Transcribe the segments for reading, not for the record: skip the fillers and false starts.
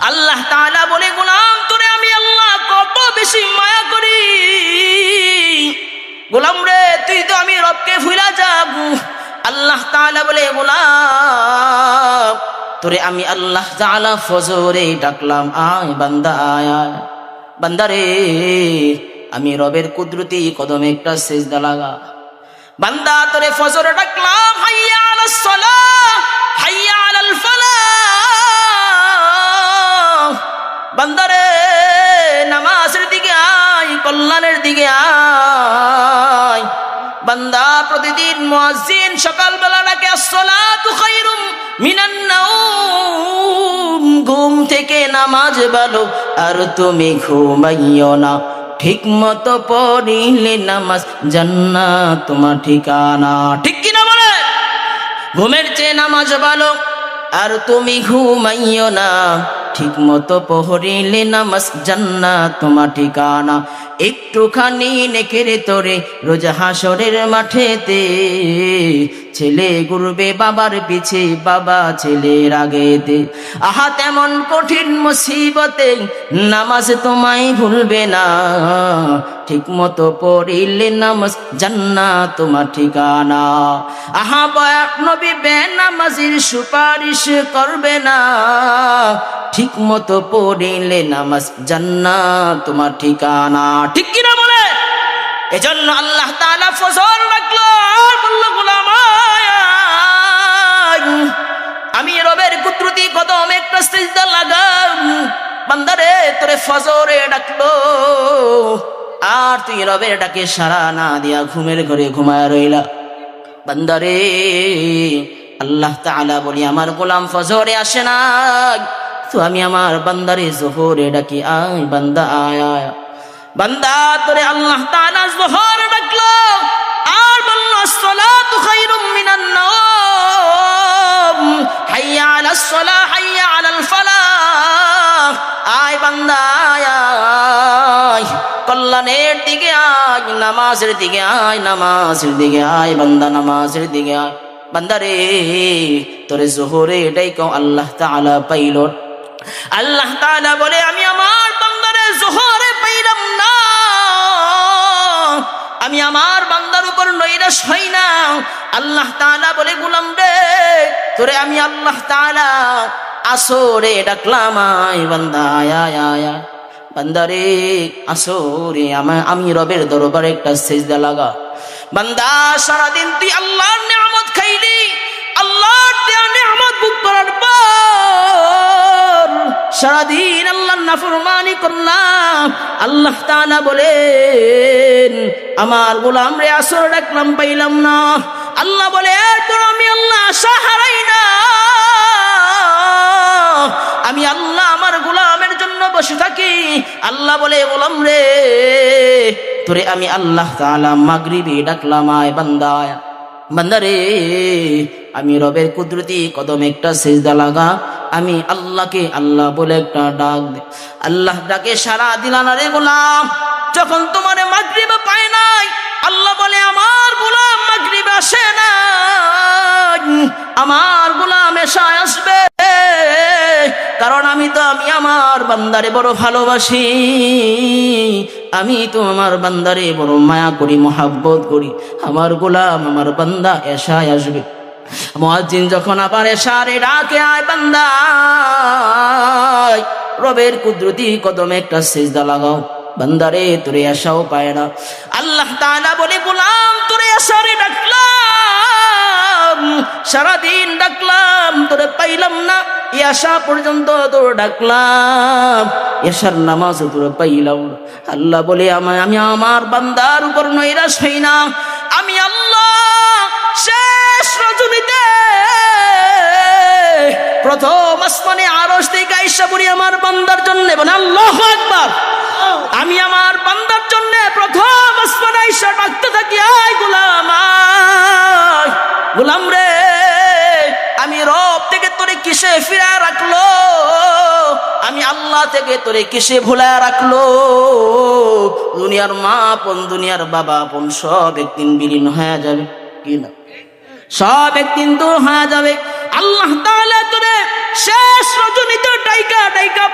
আল্লাহ তাআলা বলে গোলাম তোরে আমি আল্লাহ কত বেশি মায়া করি, গোলাম রে তুই তো আমি রবকে ভুলা যাব। আল্লাহ তাআলা বলে গোলাম তোরে আমি আল্লাহ তাআলা ফজরে ডাকলাম, আয় বান্দা আয় আয় বান্দা রে, আমি রবের কুদরতি কদমে একটা সিজদা লাগা। বান্দা তোরে ফজরে ডাকলাম, হাইয়া আলাস সালাহ হাইয়া আলাল ফালাহ, বান্দা রে নামাজের দিকে আয়, কল্যাণের দিকে আয়। বান্দা প্রতিদিন মুয়াজ্জিন সকালবেলা ডাকে আসসালাতু খায়রুম মিনান নাওম, ঘুম থেকে নামাজ ভালো আর তুমি ঘুমাইও না, ঠিক মতো পড়িলে নামাজ জান্নাত তোমার ঠিকানা। ঠিক কিনা বলে? ঘুমের চেয়ে নামাজ ভালো আর তুমি ঘুমাইও না, ঠিক মতো পড়িলে নামাজ জান্নাত তোমার ঠিকানা। একটুখানি নেকের তোরে রোজ হাসরের মাঠেতে, ছেলে ঘুরবে বাবার পিছে বাবা ছেলের আগেতে। আহা তেমন কঠিন মুসিবতে নামাজ তোমায় ভুলবে না, ঠিক মতো পড়িলে নামাজ জান্নাত তোমার ঠিকানা। আহা বয়াক নবী বেনামাজির সুপারিশ করবে না, ঠিক মতো পড়িলে নামাজ জান্নাত তোমার ঠিকানা। ঠিক কিনা বলে? এজন্য আল্লাহ তাআলা ফজর রাখলো আর বলল গোলাম আমি রবের কুদরতি কদমে একটা সিজদা লাগাম। বান্দারে তোরে ফজরে ডাকলো আর তুই রবের ডাকে সাড়া না দিয়া ঘুমের ঘরে ঘুমায় রইলা। বান্দারে আল্লাহ তাআলা বলি আমার গোলাম ফজরে আসে না, তো আমি আমার বান্দারে জোহরে ডাকি, আয় বান্দা আয় আয়। বান্দা তোরে আল্লাহ তাআলা জোহরে ডাকলো আর বলল আসসালাতু খায়রুম মিনান নাওম, হাইয়া আলাস সালাহ হাইয়া আলাল ফালাহ, আয় বান্দা আয় আয়, কল্যাণের দিকে আয়, নামাজের দিকে আয়, নামাজের দিকে আয় বান্দা, নামাজের দিকে আয়। বান্দা রে তোরে জোহরে ডাইকো আল্লাহ তাআলা পাইল। আল্লাহ তাআলা বলে আমি আমার বান্দারে জোহরে পাইলাম না, আমি আমার বান্দার উপর নৈরাশ হই না। আল্লাহ তাআলা বলে গোলাম রে তোরে আমি আল্লাহ তাআলা আসরে ডাকলাম, আয় বান্দা আয় আয় আয়। বান্দারে আসরে আমি রবের দরবারে একটা সিজদা লাগা। বান্দা সারাদিন তুই আল্লাহর নিয়ামত খাইলি, আল্লাহর দেয়া নিয়ামত ভোগ করার পর সারাদিন আল্লাহর নাফরমানি করলাম। আল্লাহ তাআলা বলেন আমার গোলাম রে আসর ডাকলাম পাইলাম না। আল্লাহ বলে এরপর আমি আল্লাহ আশা হারাই না, আমি আল্লাহ আমার গোলামের জন্য বসে থাকি। আল্লাহ বলে গোলাম রে তোরে আমি আল্লাহ তাআলা মাগরিবে ডাকলাম, আয় বান্দা আয়। বান্দা রে আমি রবের কুদরতি কদমে একটা সিজদা লাগা, আমি আল্লাহকে আল্লাহ বলে একটা ডাক দে। আল্লাহ ডাকে সারা দিলা না রে গোলাম, যখন তোমার মাগরিব পায় নাই আল্লাহ বলে আমার গোলাম মাগরিব আসে না, আমার গোলাম এশায় আসবে, কারণ আমি আমার বান্দারে বড় ভালোবাসি, আমি তো আমার বান্দারে বড় মায়া করি, মহাব্বত করি। আমার গোলাম আমার বান্দা এশায় আসবে। মুয়াজ্জিন যখন আবার এশারে ডাকে, আয় বান্দা রবের কুদরতি কদমে একটা সিজদা লাগাও। বান্দারে তোরে এশাও পায় না। আল্লাহ তাআলা বলে গোলাম তোরে এশারে ডাকলাম, সারাদিন ডাকলাম তোরে পাইলাম না, এশা পর্যন্ত তোর ডাকলাম, এশার নামাজ তোর পাইলাম। আল্লাহ বলে আমি আমার বান্দার উপর নৈরাশ হই না, আমি আল্লাহ শেষ রজনীতে প্রথম আসমানে আরশ থেকে আয়েশা বলি আমার বান্দার জন্য, বলে আল্লাহু আকবার, আমি আমার বান্দার জন্য প্রথম আসমানে আয়েশা ডাকতে থাকি, আয় গোলাম আয়। গোলাম রে আমি রব থেকে তোরে কিসে ফিরা রাখলো, আমি আল্লাহ থেকে তোরে কিসে ভুলা রাখলো। দুনিয়ার মা আপন দুনিয়ার বাবা আপন সব একদিন বিলীন হয়ে যাবে, কি না সব একদিন দূর হয়ে যাবে। আল্লাহ তাআলা তোরে শেষ রজনীতে ডাইকা ডাইকা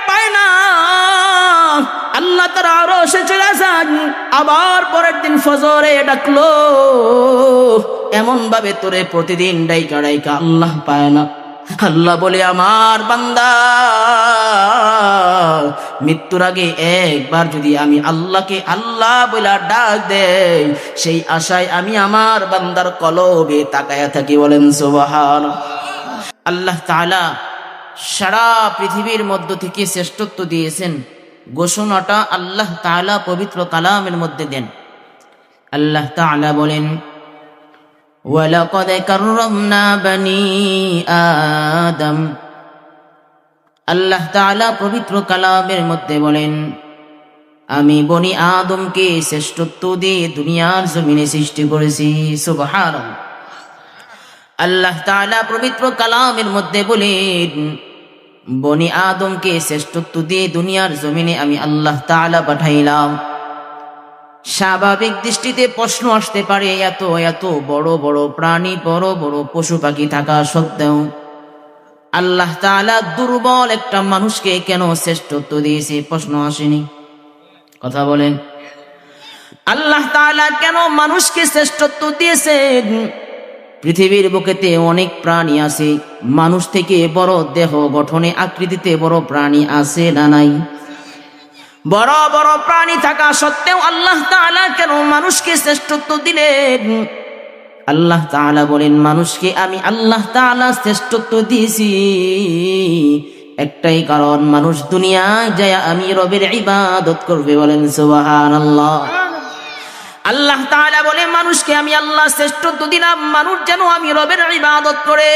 আবার পরের দিন ফজরে ডাকলো, এমন ভাবে তোরে প্রতিদিন ডাইকা ডাইকা আল্লাহ পায় না। আল্লাহ বলে আমার বান্দা মৃত্যুর আগে একবার যদি আমি আল্লাহকে আল্লাহ বলে ডাক দেই, সেই আশায় আমি আমার বান্দার কলবে তাকায়া থাকি। বলেন সুবহানাল্লাহ। আল্লাহ তাআলা সারা পৃথিবীর মধ্য থেকে শ্রেষ্ঠত্ব দিয়েছেন, ঘোষণাটা আল্লাহ তাআলা পবিত্র কালামের মধ্যে দেন। আল্লাহ তাআলা বলেন ওয়ালাকাদ কাররামনা বনি আদম। আল্লাহ তাআলা পবিত্র কালামের মধ্যে বলেন আমি বনি আদমকে শ্রেষ্ঠত্ব দিয়ে দুনিয়ার জমিনে সৃষ্টি করেছি। সুবহানাল্লাহ। আল্লাহ তাআলা পবিত্র কালামের মধ্যে বলেন বনি আদমকে শ্রেষ্ঠত্ব দিয়ে দুনিয়ার জমিনে আমি আল্লাহ তাআলা পাঠাইলাম। স্বাভাবিক দৃষ্টিতে প্রশ্ন আসতে পারে, এত এত বড় বড় প্রাণী, বড় বড় পশু পাখি থাকা সত্ত্বেও আল্লাহ তাআলা দুর্বল একটা মানুষকে কেন শ্রেষ্ঠত্ব দিয়েছে? প্রশ্ন আসেনি? কথা বলেন। আল্লাহ তাআলা কেন মানুষকে শ্রেষ্ঠত্ব দিয়েছেন? পৃথিবীর বুকেতে অনেক প্রাণী আছে, মানুষ থেকে বড় দেহ গঠনে আকৃতিতে বড় প্রাণী আছে না নাই? বড় বড় প্রাণী থাকা সত্ত্বেও আল্লাহ তাআলা কেন মানুষকে শ্রেষ্ঠত্ব দিলেন? আল্লাহ তাআলা বলেন মানুষকে আমি আল্লাহ তাআলা শ্রেষ্ঠত্ব দিয়েছি একটাই কারণ, মানুষ দুনিয়ায় যায় আমি রবের ইবাদত করবে। বলেন সুবহানাল্লাহ। আল্লাহ তাআলা বলে মানুষকে আমি আল্লাহ শ্রেষ্ঠত্ব দিলাম, মানুষ যেন আমি রবের ইবাদত করে।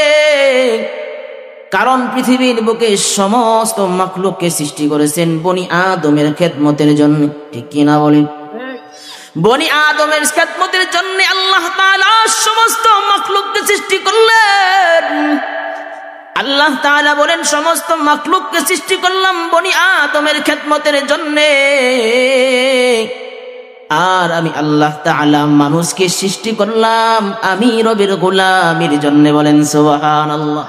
কারণ পৃথিবীর বুকে সমস্ত মাখলুককে সৃষ্টি করেছেন বনি আদমের খেদমতের জন্য। ঠিক কিনা বলেন? বনি আদমের খেদমতের জন্য আল্লাহ তাআলা সমস্ত মাখলুককে সৃষ্টি করলেন। আল্লাহ তাআলা বলেন সমস্ত মাখলুককে সৃষ্টি করলাম বনি আদমের খেদমতের জন্য, আর আমি আল্লাহ তাআলা মানুষকে সৃষ্টি করলাম আমি রবের গোলামির জন্য। বলেন সুবহানাল্লাহ।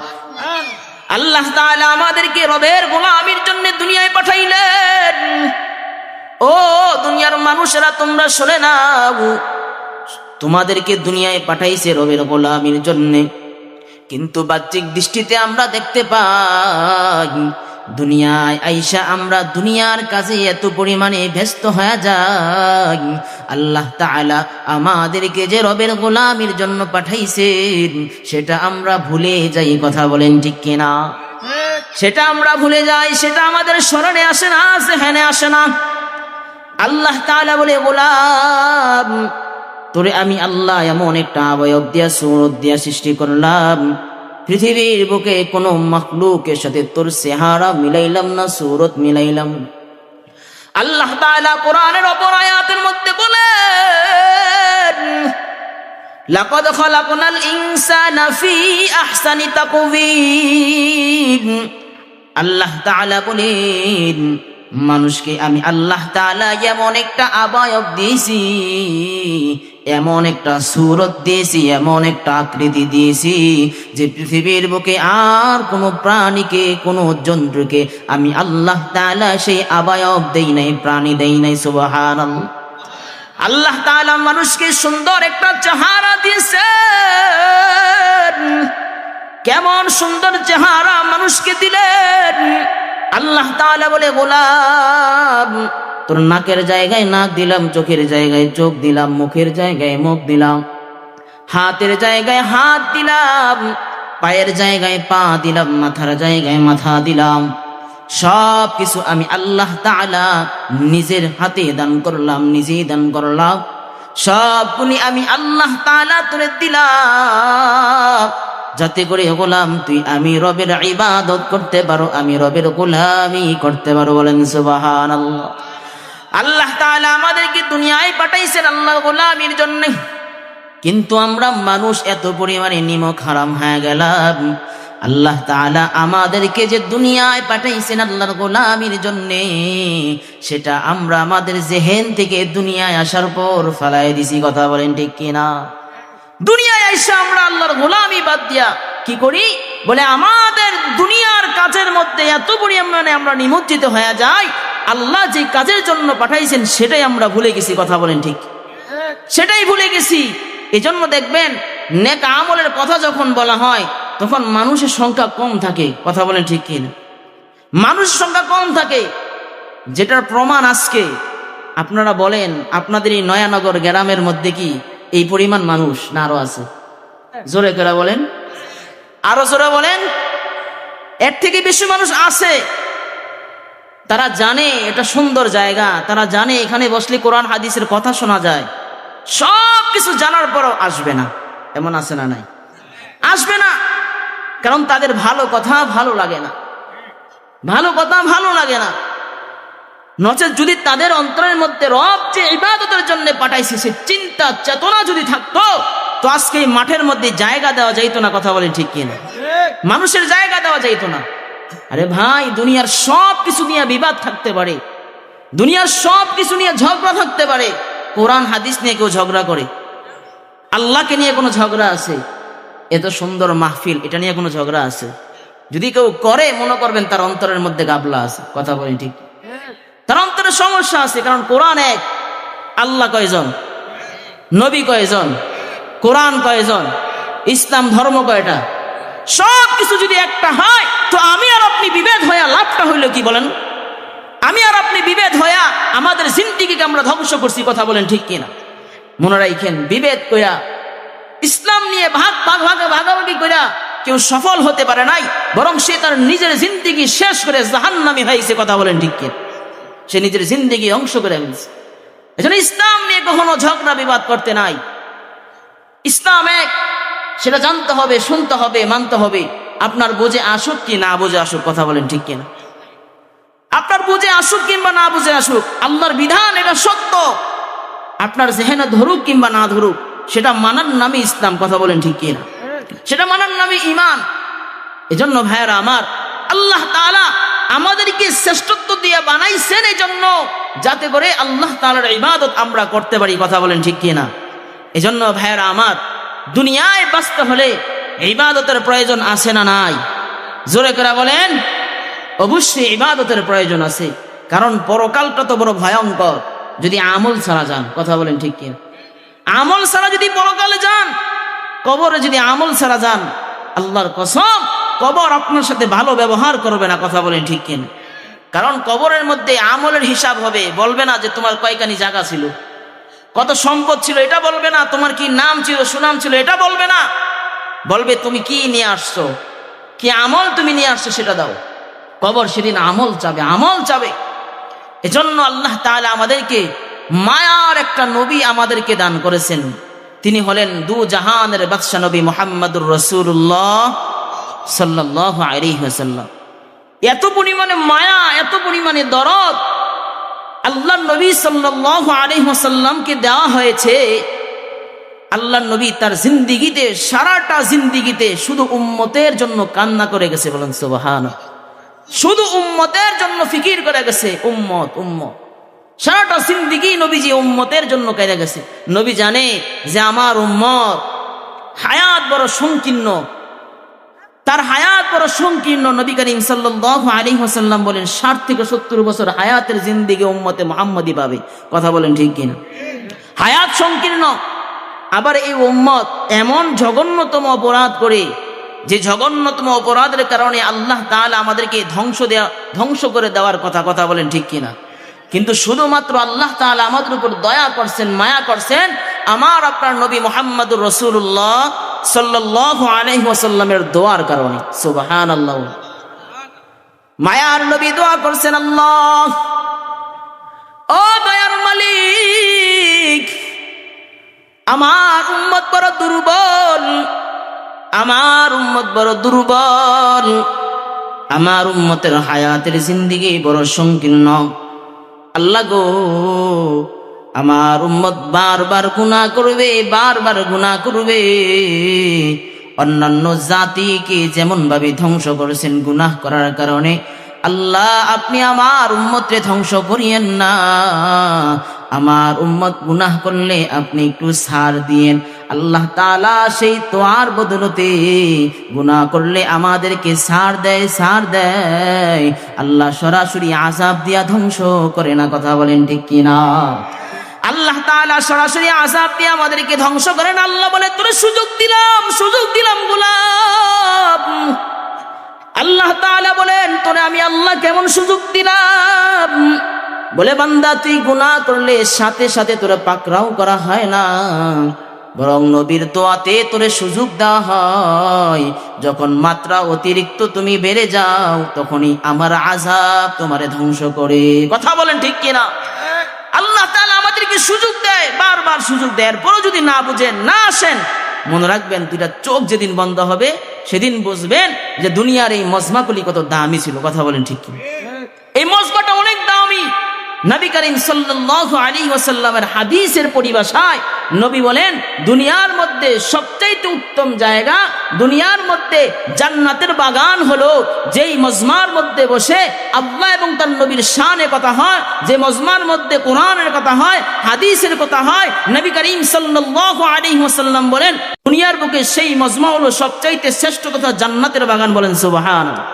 আল্লাহ তাআলা আমাদেরকে রবের গোলামির জন্য দুনিয়ায় পাঠাইলেন। ও দুনিয়ার মানুষেরা তোমরা শুনে নাও, তোমাদেরকে দুনিয়ায় পাঠাইছে রবের গোলামির জন্য। কিন্তু বাহ্যিক দৃষ্টিতে আমরা দেখতে পাই দুনিয়ায় আইসা আমরা দুনিয়ার কাজে এত পরিমাণে ব্যস্ত হয়ে যাই, আল্লাহ তাআলা আমাদেরকে যে রবের গোলামির জন্য পাঠাইছেন সেটা আমরা ভুলে যাই। কথা বলেন ঠিক কিনা? সেটা আমরা ভুলে যাই, সেটা আমাদের স্মরণে আসে না, যেখানে আসে না। আল্লাহ তাআলা বলে গোলাম তোরে আমি আল্লাহ এমন একটা অবয়ব দিয়া সুরত দিয়া সৃষ্টি করলাম, পৃথিবীর বুকে কোনো মাখলুকের সাথে তোর চেহারা মিলাইলাম না, সুরত মিলাইলাম। আল্লাহ তাআলা কোরআনের অপর আয়াতের মধ্যে বলেন লাকাদ খালাকনাল ইনসানা ফি আহসানি তাকওয়িম। আল্লাহ তাআলা বলেন মানুষকে আমি আল্লাহ তাআলা এমন একটা অবয়ব দিয়েছি, এমন একটা সুরত দিয়েছি, এমন একটা আকৃতি দিয়েছি যে পৃথিবীর বুকে আর কোনো প্রাণীকে, কোনো জন্তুকে আমি আল্লাহ তাআলা সেই অবয়ব দেই নাই, প্রাণী দেই নাই। সুবহানাল্লাহ। আল্লাহ তাআলা মানুষকে সুন্দর একটা চেহারা দিয়েছেন। কেমন সুন্দর চেহারা মানুষকে দিলেন! আল্লাহ তাআলা বলে গোলাম তোর নাকের জায়গায় নাক দিলাম, চোখের জায়গায় চোখ দিলাম, মুখের জায়গায় মুখ দিলাম, হাতের জায়গায় হাত দিলাম, পায়ের জায়গায় পা দিলাম, মাথার জায়গায় মাথা দিলাম। সব কিছু আমি আল্লাহ তাআলা নিজের হাতে দান করলাম, নিজেই দান করলাম। সবগুলি আমি আল্লাহ তাআলা তোরে দিলাম যাতে করে গোলাম তুই আমি রবের ইবাদত করতে পারো, আমি রবের গোলামি করতে পারো। বলেন সুবহানাল্লাহ। আল্লাহ তাআলা আমাদেরকে দুনিয়ায় পাঠাইছেন আল্লাহর গোলামির জন্য, কিন্তু আমরা মানুষ এত পরিমাণে নিমক হারাম হয়ে গেলাম। আল্লাহ তাআলা আমাদেরকে যে দুনিয়ায় পাঠাইছেন আল্লাহর গোলামির জন্য, সেটা আমরা আমাদের জেহেন থেকে দুনিয়ায় আসার পর ফালাই দিছি। কথা বলেন ঠিক কিনা? দুনিয়ায় আইসা আমরা আল্লাহর গোলামি বাদ দিয়া কি করি? বলে আমাদের দুনিয়ার কাজের মধ্যে এত পরিমাণে আমরা নিমজ্জিত হয়ে যাই, আল্লাহ যে কাজের জন্য পাঠাইছেন সেটাই আমরা ভুলে গেছি। কথা বলেন ঠিক? সেটাই ভুলে গেছি। এজন্য দেখবেন নেক আমলের কথা যখন বলা হয় তখন মানুষের সংখ্যা কম থাকে। কথা বলেন ঠিক কিনা? মানুষের সংখ্যা কম থাকে, যেটার প্রমাণ আজকে আপনারা বলেন আপনাদের এই নয়ানগর গ্রামের মধ্যে কি এই পরিমাণ মানুষ না আরো আছে? জোরে করে বলেন, আরো জোরে বলেন। এর থেকে বেশি মানুষ আছে। তারা জানে এটা সুন্দর জায়গা, তারা জানে এখানে বসলে কোরআন হাদিসের কথা শোনা যায়। সব কিছু জানার পরও আসবে না, এমন আছে না? নাই, আসবে না। কারণ তাদের ভালো কথা ভালো লাগে না, ভালো কথা ভালো লাগে না। নচেত যদি তাদের অন্তরের মধ্যে রব যে ইবাদতের জন্য পাঠাইছে সে চিন্তা চেতনা যদি থাকতো তো আজকে এই মাঠের মধ্যে জায়গা দেওয়া যাইতো না। কথা বলেন ঠিক কিনা? মানুষের জায়গা দেওয়া যাইতো না। আরে ভাই, দুনিয়ার সব কিছু নিয়ে বিবাদ থাকতে পারে, দুনিয়ার সব কিছু নিয়ে ঝগড়া থাকতে পারে, কোরআন হাদিস নিয়ে কেউ ঝগড়া করে? আল্লাহকে নিয়ে কোনো ঝগড়া আছে? এত সুন্দর মাহফিল, এটা নিয়ে কোনো ঝগড়া আছে? যদি কেউ করে মনে করবেন তার অন্তরের মধ্যে গাবলা আছে। কথা বলেন ঠিক? তার অন্তরে সমস্যা আছে। কারণ কোরআন এক, আল্লাহ কয়জন, নবী কয়জন, কোরআন কয়জন, ইসলাম ধর্ম কয়টা? সব কিছু যদি একটা হয় তো আমি আর আপনি বিভেদ হইয়া লাভটা হইল কি বলেন? আমি আর আপনি বিভেদ হইয়া আমাদের জিন্দেগিকে আমরা ধ্বংস করছি। কথা বলেন ঠিক কিনা? মনে রাখেন, বিভেদ কইরা ইসলাম নিয়ে ভাগাভাগি কইরা কেউ সফল হতে পারে নাই, বরং সে তার নিজের জিন্দেগি শেষ করে জাহান্নামী হয়েছে। কথা বলেন ঠিক কিনা? সে নিজের জিন্দেগি ধ্বংস করে ফেলছে। এজন্য ইসলাম নিয়ে কখনো ঝগড়া বিবাদ করতে নাই। ইসলাম এক, সেটা জানতে হবে, শুনতে হবে, মানতে হবে। আপনার বুঝে আসুক কি না বুঝে আসুক। কথা বলেন ঠিক কিনা? আপনার বুঝে আসুক কিংবা না বুঝে আসুক, আল্লাহর বিধান এটা সত্য। আপনার জেহেনে ধরুক কিংবা না ধরুক, সেটা মানার নামই ইসলাম। কথা বলেন ঠিক কিনা? সেটা মানার নামই ঈমান। এজন্য ভাইয়েরা আমার, আল্লাহ তাআলা আমাদেরকে শ্রেষ্ঠত্ব দিয়ে বানাইছেন এই জন্য যাতে করে আল্লাহ তাআলার ইবাদত আমরা করতে পারি। কথা বলেন ঠিক কিনা? এজন্য ভাইয়েরা আমার, দুনিয়ায় বাঁচতে হলে ইবাদতের প্রয়োজন আছে না নাই? জোরে করে বলেন। অবশ্যই ইবাদতের প্রয়োজন আছে। কারণ পরকালটা তো বড় ভয়ঙ্কর যদি আমল ছাড়া যান। কথা বলেন ঠিক কিনা? আমল ছাড়া যদি পরকালে যান, কবরে যদি আমল ছাড়া যান, আল্লাহর কসম কবর আপনার সাথে ভালো ব্যবহার করবে না। কথা বলেন ঠিক কিনা? কারণ কবরের মধ্যে আমলের হিসাব হবে। বলবে না যে তোমার কয়খানি জায়গা ছিল, কত সম্পদ ছিল, এটা বলবে না। তোমার কি নাম ছিল, সুনাম ছিল, এটা বলবে না। বলবে তুমি কি নিয়ে আসছো, কি আমল তুমি নিয়ে আসছো সেটা দাও। কবর সেদিন আমল চাবে, আমল চাবে। এজন্য আল্লাহ তাআলা আমাদেরকে মায়ার একটা নবী আমাদেরকে দান করেছেন। তিনি হলেন দু জাহানের বাদশা নবী মুহাম্মদুর রাসূলুল্লাহ সাল্লাল্লাহু আলাইহি ওয়াসাল্লাম। এত পরিমাণে মায়া, এত পরিমাণে দরদ আল্লাহ নবী সাল্লাল্লাহু আলাইহি ওয়াসাল্লামকে দেওয়া হয়েছে। আল্লাহ নবী তার জিন্দেগিতে, সারাটা জিন্দেগিতে শুধু উম্মতের জন্য কান্না করে গেছে। বলেন সুবহানাল্লাহ। শুধু উম্মতের জন্য ফিকির করে গেছে। উম্মত উম্মত, সারাটা জিন্দেগি নবীজি উম্মতের জন্য কেঁদে গেছে। নবী জানে যে আমার উম্মত হায়াত বড় সংকীর্ণ, তার হায়াত বড় সংকীর্ণ। নবী করিম সাল্লাল্লাহু আলাইহি ওয়াসাল্লাম বলেন 60 থেকে 70 বছর হায়াতের জিন্দেগি উম্মতে মুহাম্মদী পাবে। কথা বলেন ঠিক কিনা? হায়াত সংকীর্ণ। আবার এই উম্মত এমন জঘন্যতম অপরাধ করে, যে জঘন্যতম অপরাধের কারণে আল্লাহ তাআলা আমাদেরকে ধ্বংস করে দেওয়ার কথা। কথা বলেন ঠিক কিনা? কিন্তু শুধুমাত্র আল্লাহ তাআলা আমাদের উপর দয়া করছেন, মায়া করছেন আমার আপনার নবী মুহাম্মদুর রাসূলুল্লাহ সাল্লাল্লাহু আলাইহি ওয়াসাল্লামের দোয়ার কারণে। সুবহানাল্লাহ। মায়ার নবী দোয়া করছেন, আল্লাহ ও দয়ার মালিক, আমার উম্মত বড় দুর্বল, আমার উম্মত বড় দুর্বল, আমার উম্মতের হায়াতের জিন্দেগি বড় সংকীর্ণ। আল্লাহ গো, আমার উম্মত বারবার গুনাহ করবে, বারবার গুনাহ করবে। অন্যান্য জাতিকে যেমন ভাবে ধ্বংস করেছেন গুনাহ করার কারণে, আল্লাহ আপনি আমার উম্মতকে ধ্বংস করিয়েন না। আমার উম্মত গুনাহ করলে আপনি একটু ছাড় দিয়েন, আল্লাহ তাআলা সেই দোয়ার বদলতে গুনাহ করলে আমাদেরকে ছাড় দেয়। আল্লাহ সরাসরি আযাব দিয়া ধ্বংস করে না, কথা বলেন ঠিক কিনা? আল্লাহ তাআলা সরাসরি আযাব দিয়ে আমাদেরকে ধ্বংস করেন। আল্লাহ বলে তোরে সুযোগ দিলাম গোলাম। আল্লাহ তাআলা বলেন তোরে আমি আল্লাহ কেমন সুযোগ দিলাম? বলে বান্দা তুই গুনাহ করলে সাথে সাথে তোরে পাকড়াও করা হয় না, বরং নবীর দোয়াতে তোরে সুযোগ দেওয়া হয়। যখন মাত্রা অতিরিক্ত তুমি বেড়ে যাও তখনই আমার আযাব তোমারে ধ্বংস করে, কথা বলেন ঠিক কিনা? আল্লাহ তাআলা আমাদেরকে সুযোগ দেয়, বারবার সুযোগ দেয়, এরপরও যদি না বুঝেন, না আসেন, মনে রাখবেন দুইটা চোখ যেদিন বন্ধ হবে সেদিন বুঝবেন যে দুনিয়ার এই মজমাগুলি কত দামি ছিল, কথা বলেন ঠিক কি? এই মজমাটা অনেক দামি। নবী করিম সাল্লাল্লাহু আলাইহি ওয়াসাল্লামের হাদিসের পরিভাষায় নবী বলেন দুনিয়ার মধ্যে সবচাইতে উত্তম জায়গা, দুনিয়ার মধ্যে জান্নাতের বাগান হলো যেই মজমার মধ্যে বসে আল্লাহ এবং তার নবীর শানে কথা হয়, যে মজমার মধ্যে কোরআনের কথা হয়, হাদিসের কথা হয়। নবী করিম সাল্লাল্লাহু আলাইহি ওয়াসাল্লাম বলেন দুনিয়ার বুকে সেই মজমা হলো সবচাইতে শ্রেষ্ঠ তথা জান্নাতের বাগান, বলেন সুবহানাল্লাহ।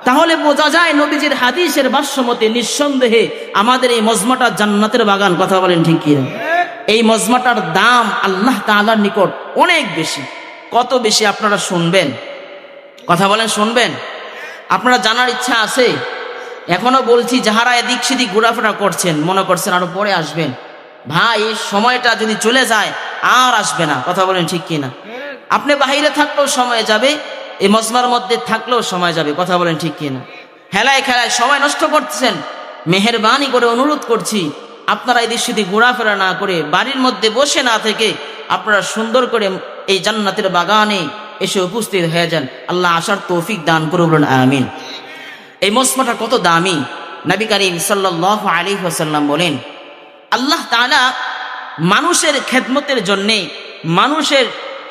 তাহলে বোঝা যায় নবীজির হাদিসের ভাষ্যমতে নিঃসন্দেহে আমাদের এই মজমাটা জান্নাতের বাগান, কথা বলেন ঠিক কি? এই মজমাটার দাম আল্লাহ তাআলার নিকট অনেক বেশি। কত বেশি আপনারা শুনবেন, কথা বলেন শুনবেন? আপনারা জানার ইচ্ছা আছে? এখনো বলছি, যাহারা এদিক সেদিক ঘোরাফেরা করছেন, মনে করছেন আরো পরে আসবেন, ভাই সময়টা যদি চলে যায় আর আসবে না, কথা বলেন ঠিক কিনা? আপনি বাহিরে থাকলেও সময় যাবে, এই মজমার মধ্যে থাকলেও সময় যাবে, কথা বলেন ঠিক কিনা? হেলায় খেলায় সময় নষ্ট করতেছেন, মেহেরবানি করে অনুরোধ করছি আপনারা এই দৃশ্যটি ঘোরাফেরা না করে বাড়ির মধ্যে বসে না থেকে আপনারা সুন্দর করে এই জান্নাতের বাগানে এসে উপস্থিত হয়ে যান। আল্লাহ আসার তৌফিক দান করুন, আমিন। এই মজমাটা কত দামি। নবী করিম সাল্লাল্লাহু আলাইহি ওয়াসাল্লাম বলেন আল্লাহ তাআলা মানুষের খেদমতের জন্যে, মানুষের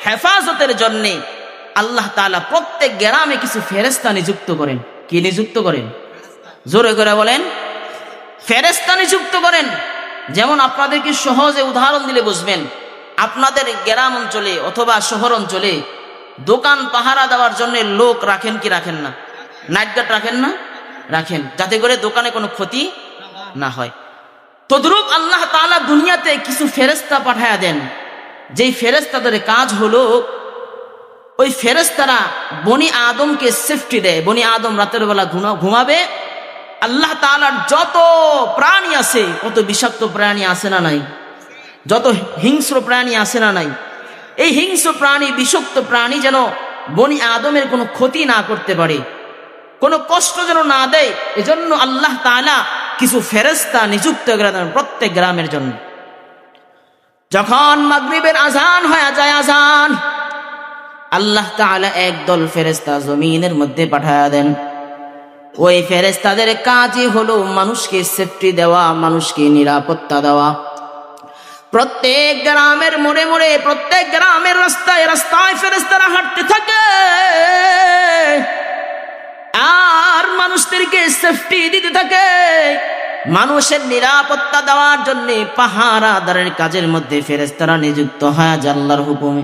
হেফাজতের জন্যে আল্লাহ তাআলা প্রত্যেক গ্রামে কিছু ফেরেশতা নিযুক্ত করেন। কি নিযুক্ত করেন? জোরে করে বলেন, ফেরেশতা নিযুক্ত করেন। যেমন আপনাদেরকে সহজে উদাহরণ দিলে বুঝবেন, আপনাদের গ্রাম অঞ্চলে অথবা শহর অঞ্চলে দোকান পাহারা দেওয়ার জন্য লোক রাখেন কি রাখেন না? নাইট গার্ড রাখেন না? রাখেন, যাতে করে দোকানে কোনো ক্ষতি না হয়। তদ্রূপ আল্লাহ তাআলা দুনিয়াতে কিছু ফেরেশতা পাঠায়া দেন, যেই ফেরেশতাদের কাজ হলো ওই ফেরেশতারা বনি আদমকে সেফটি দেয়। বনি আদম রাতের বেলা ঘুমাবে, আল্লাহ তাআলার যত প্রাণী আছে, কত বিষাক্ত প্রাণী আছে না নাই, যত হিংস্র প্রাণী আছে না নাই, এই হিংস্র প্রাণী, বিষাক্ত প্রাণী যেন বনি আদমের কোনো ক্ষতি না করতে পারে, কোনো কষ্ট যেন না দেয়, এজন্য আল্লাহ তাআলা কিছু ফেরেশতা নিযুক্ত করেন প্রত্যেক গ্রামের জন্য। যখন মাগরিবের আজান হয়ে যায়, আজান, আল্লাহ তাআলা একদল ফেরেশতা জমিনের মধ্যে পাঠায়া দেন। ওই ফেরেশতাদের কাজই হলো মানুষকে সেফটি দেওয়া, মানুষকে নিরাপত্তা দেওয়া। প্রত্যেক গ্রামের মোড়ে মোড়ে, প্রত্যেক গ্রামের রাস্তায় রাস্তায় ফেরেশতারা হাঁটতে থাকে আর মানুষদেরকে সেফটি দিতে থাকে। মানুষের নিরাপত্তা দেওয়ার জন্য পাহারাদারের কাজের মধ্যে ফেরেশতারা নিযুক্ত হয় আল্লাহর হুকুমে।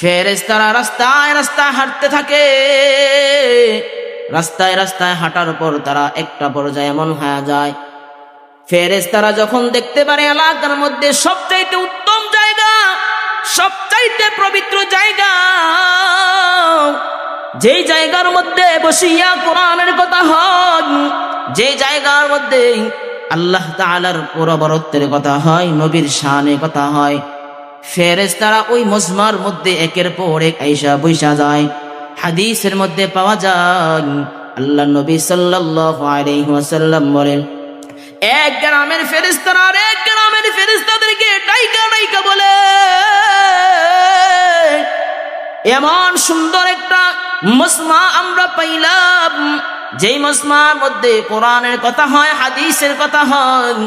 ফেরেশতারা রাস্তায় রাস্তায় হাঁটতে থাকে। রাস্তায় রাস্তায় হাঁটার পর তারা একটা পর্যায়ে এমন হয়ে যায়, ফেরেশতারা যখন দেখতে পারে এলাকার মধ্যে সবচাইতে উত্তম জায়গা, সবচাইতে পবিত্র জায়গা, যেই জায়গার মধ্যে বসিয়া কোরআনের কথা হয়, যে জায়গার মধ্যে আল্লাহ তাআলার পরবরত্বের কথা হয়, নবীর শানে কথা হয়, ফেরেশতারা ওই মজমার মধ্যে একের পর এক আইসা বইসা যায়। হাদিসের মধ্যে পাওয়া যায় আল্লাহ নবী সাল্লাল্লাহু আলাইহি ওয়াসাল্লাম বলেন, এক গ্রামের ফেরেশতারা আর এক গ্রামের ফেরেশতাদেরকে ডাইকা ডাইকা বলে, এমন সুন্দর একটা মজমা আমরা পাইলাম, যেই মজমার মধ্যে কোরআনের কথা হয়, হাদিসের কথা হয়,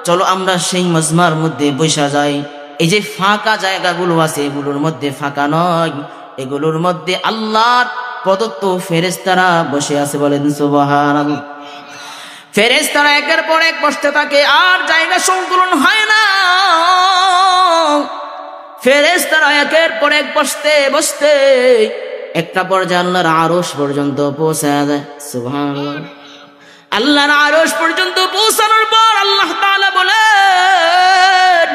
চলো আমরা সেই মজমার মধ্যে বসা যাই। এই যে ফাঁকা জায়গাগুলো আছে, এগুলোর মধ্যে ফাঁকা নয়, এগুলোর মধ্যে আল্লাহর প্রদত্ত ফেরেশতারা বসে আছে, বলেন সুবহানাল্লাহ। ফেরেশতারা একের পর এক বসতে থাকে, আর জায়গা সংকুলন হয় না। ফেরেশতারা একের পর এক বসতে বসতে একটা পর্যায়ে আল্লাহর আরশ পর্যন্ত পৌঁছায় যায়। সুবহানাল্লাহ। আল্লাহর আরশ পর্যন্ত পৌঁছানোর পর আল্লাহ তাআলা বলেন,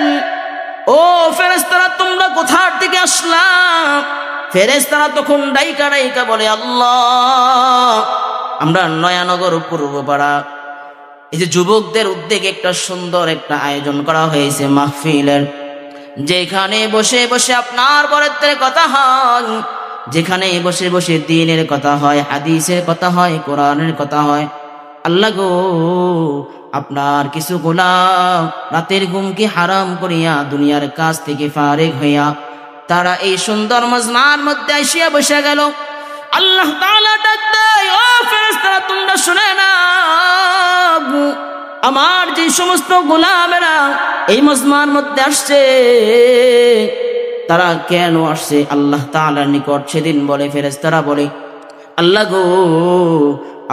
ও ফেরেশতারা তোমরা কোথা থেকে আসলা? ফেরেশতারা তখন ডাইকা ডাইকা বলে, আল্লাহ আমরা নয়ানগর পূর্বপাড়া। এই যে যুবকদের উদ্যোগে একটা সুন্দর একটা আয়োজন করা হয়েছে মাহফিলের, যেখানে বসে বসে আপনার বরের কথা হয়, যেখানে বসে বসে দ্বীনের কথা হয়, হাদিসের কথা হয়, কোরআনের কথা হয়। আল্লাহ গো, আপনার কিছু গোলাম রাতের ঘুমকে হারাম করিয়া দুনিয়ার কাজ থেকে ফারেক হইয়া তারা এই সুন্দর মজমার মধ্যে আসিয়া বসে গেল। আল্লাহ তাআলা ডাক দেয়, ও ফেরেশতারা তোমরা শুনে না, আমার যে সমস্ত গোলামেরা এই মজমার মধ্যে আসছে তারা কেন আসছে? আল্লাহ তাআলার নিকট সেদিন বলে ফেরেশতারা বলে, আল্লাহ গো,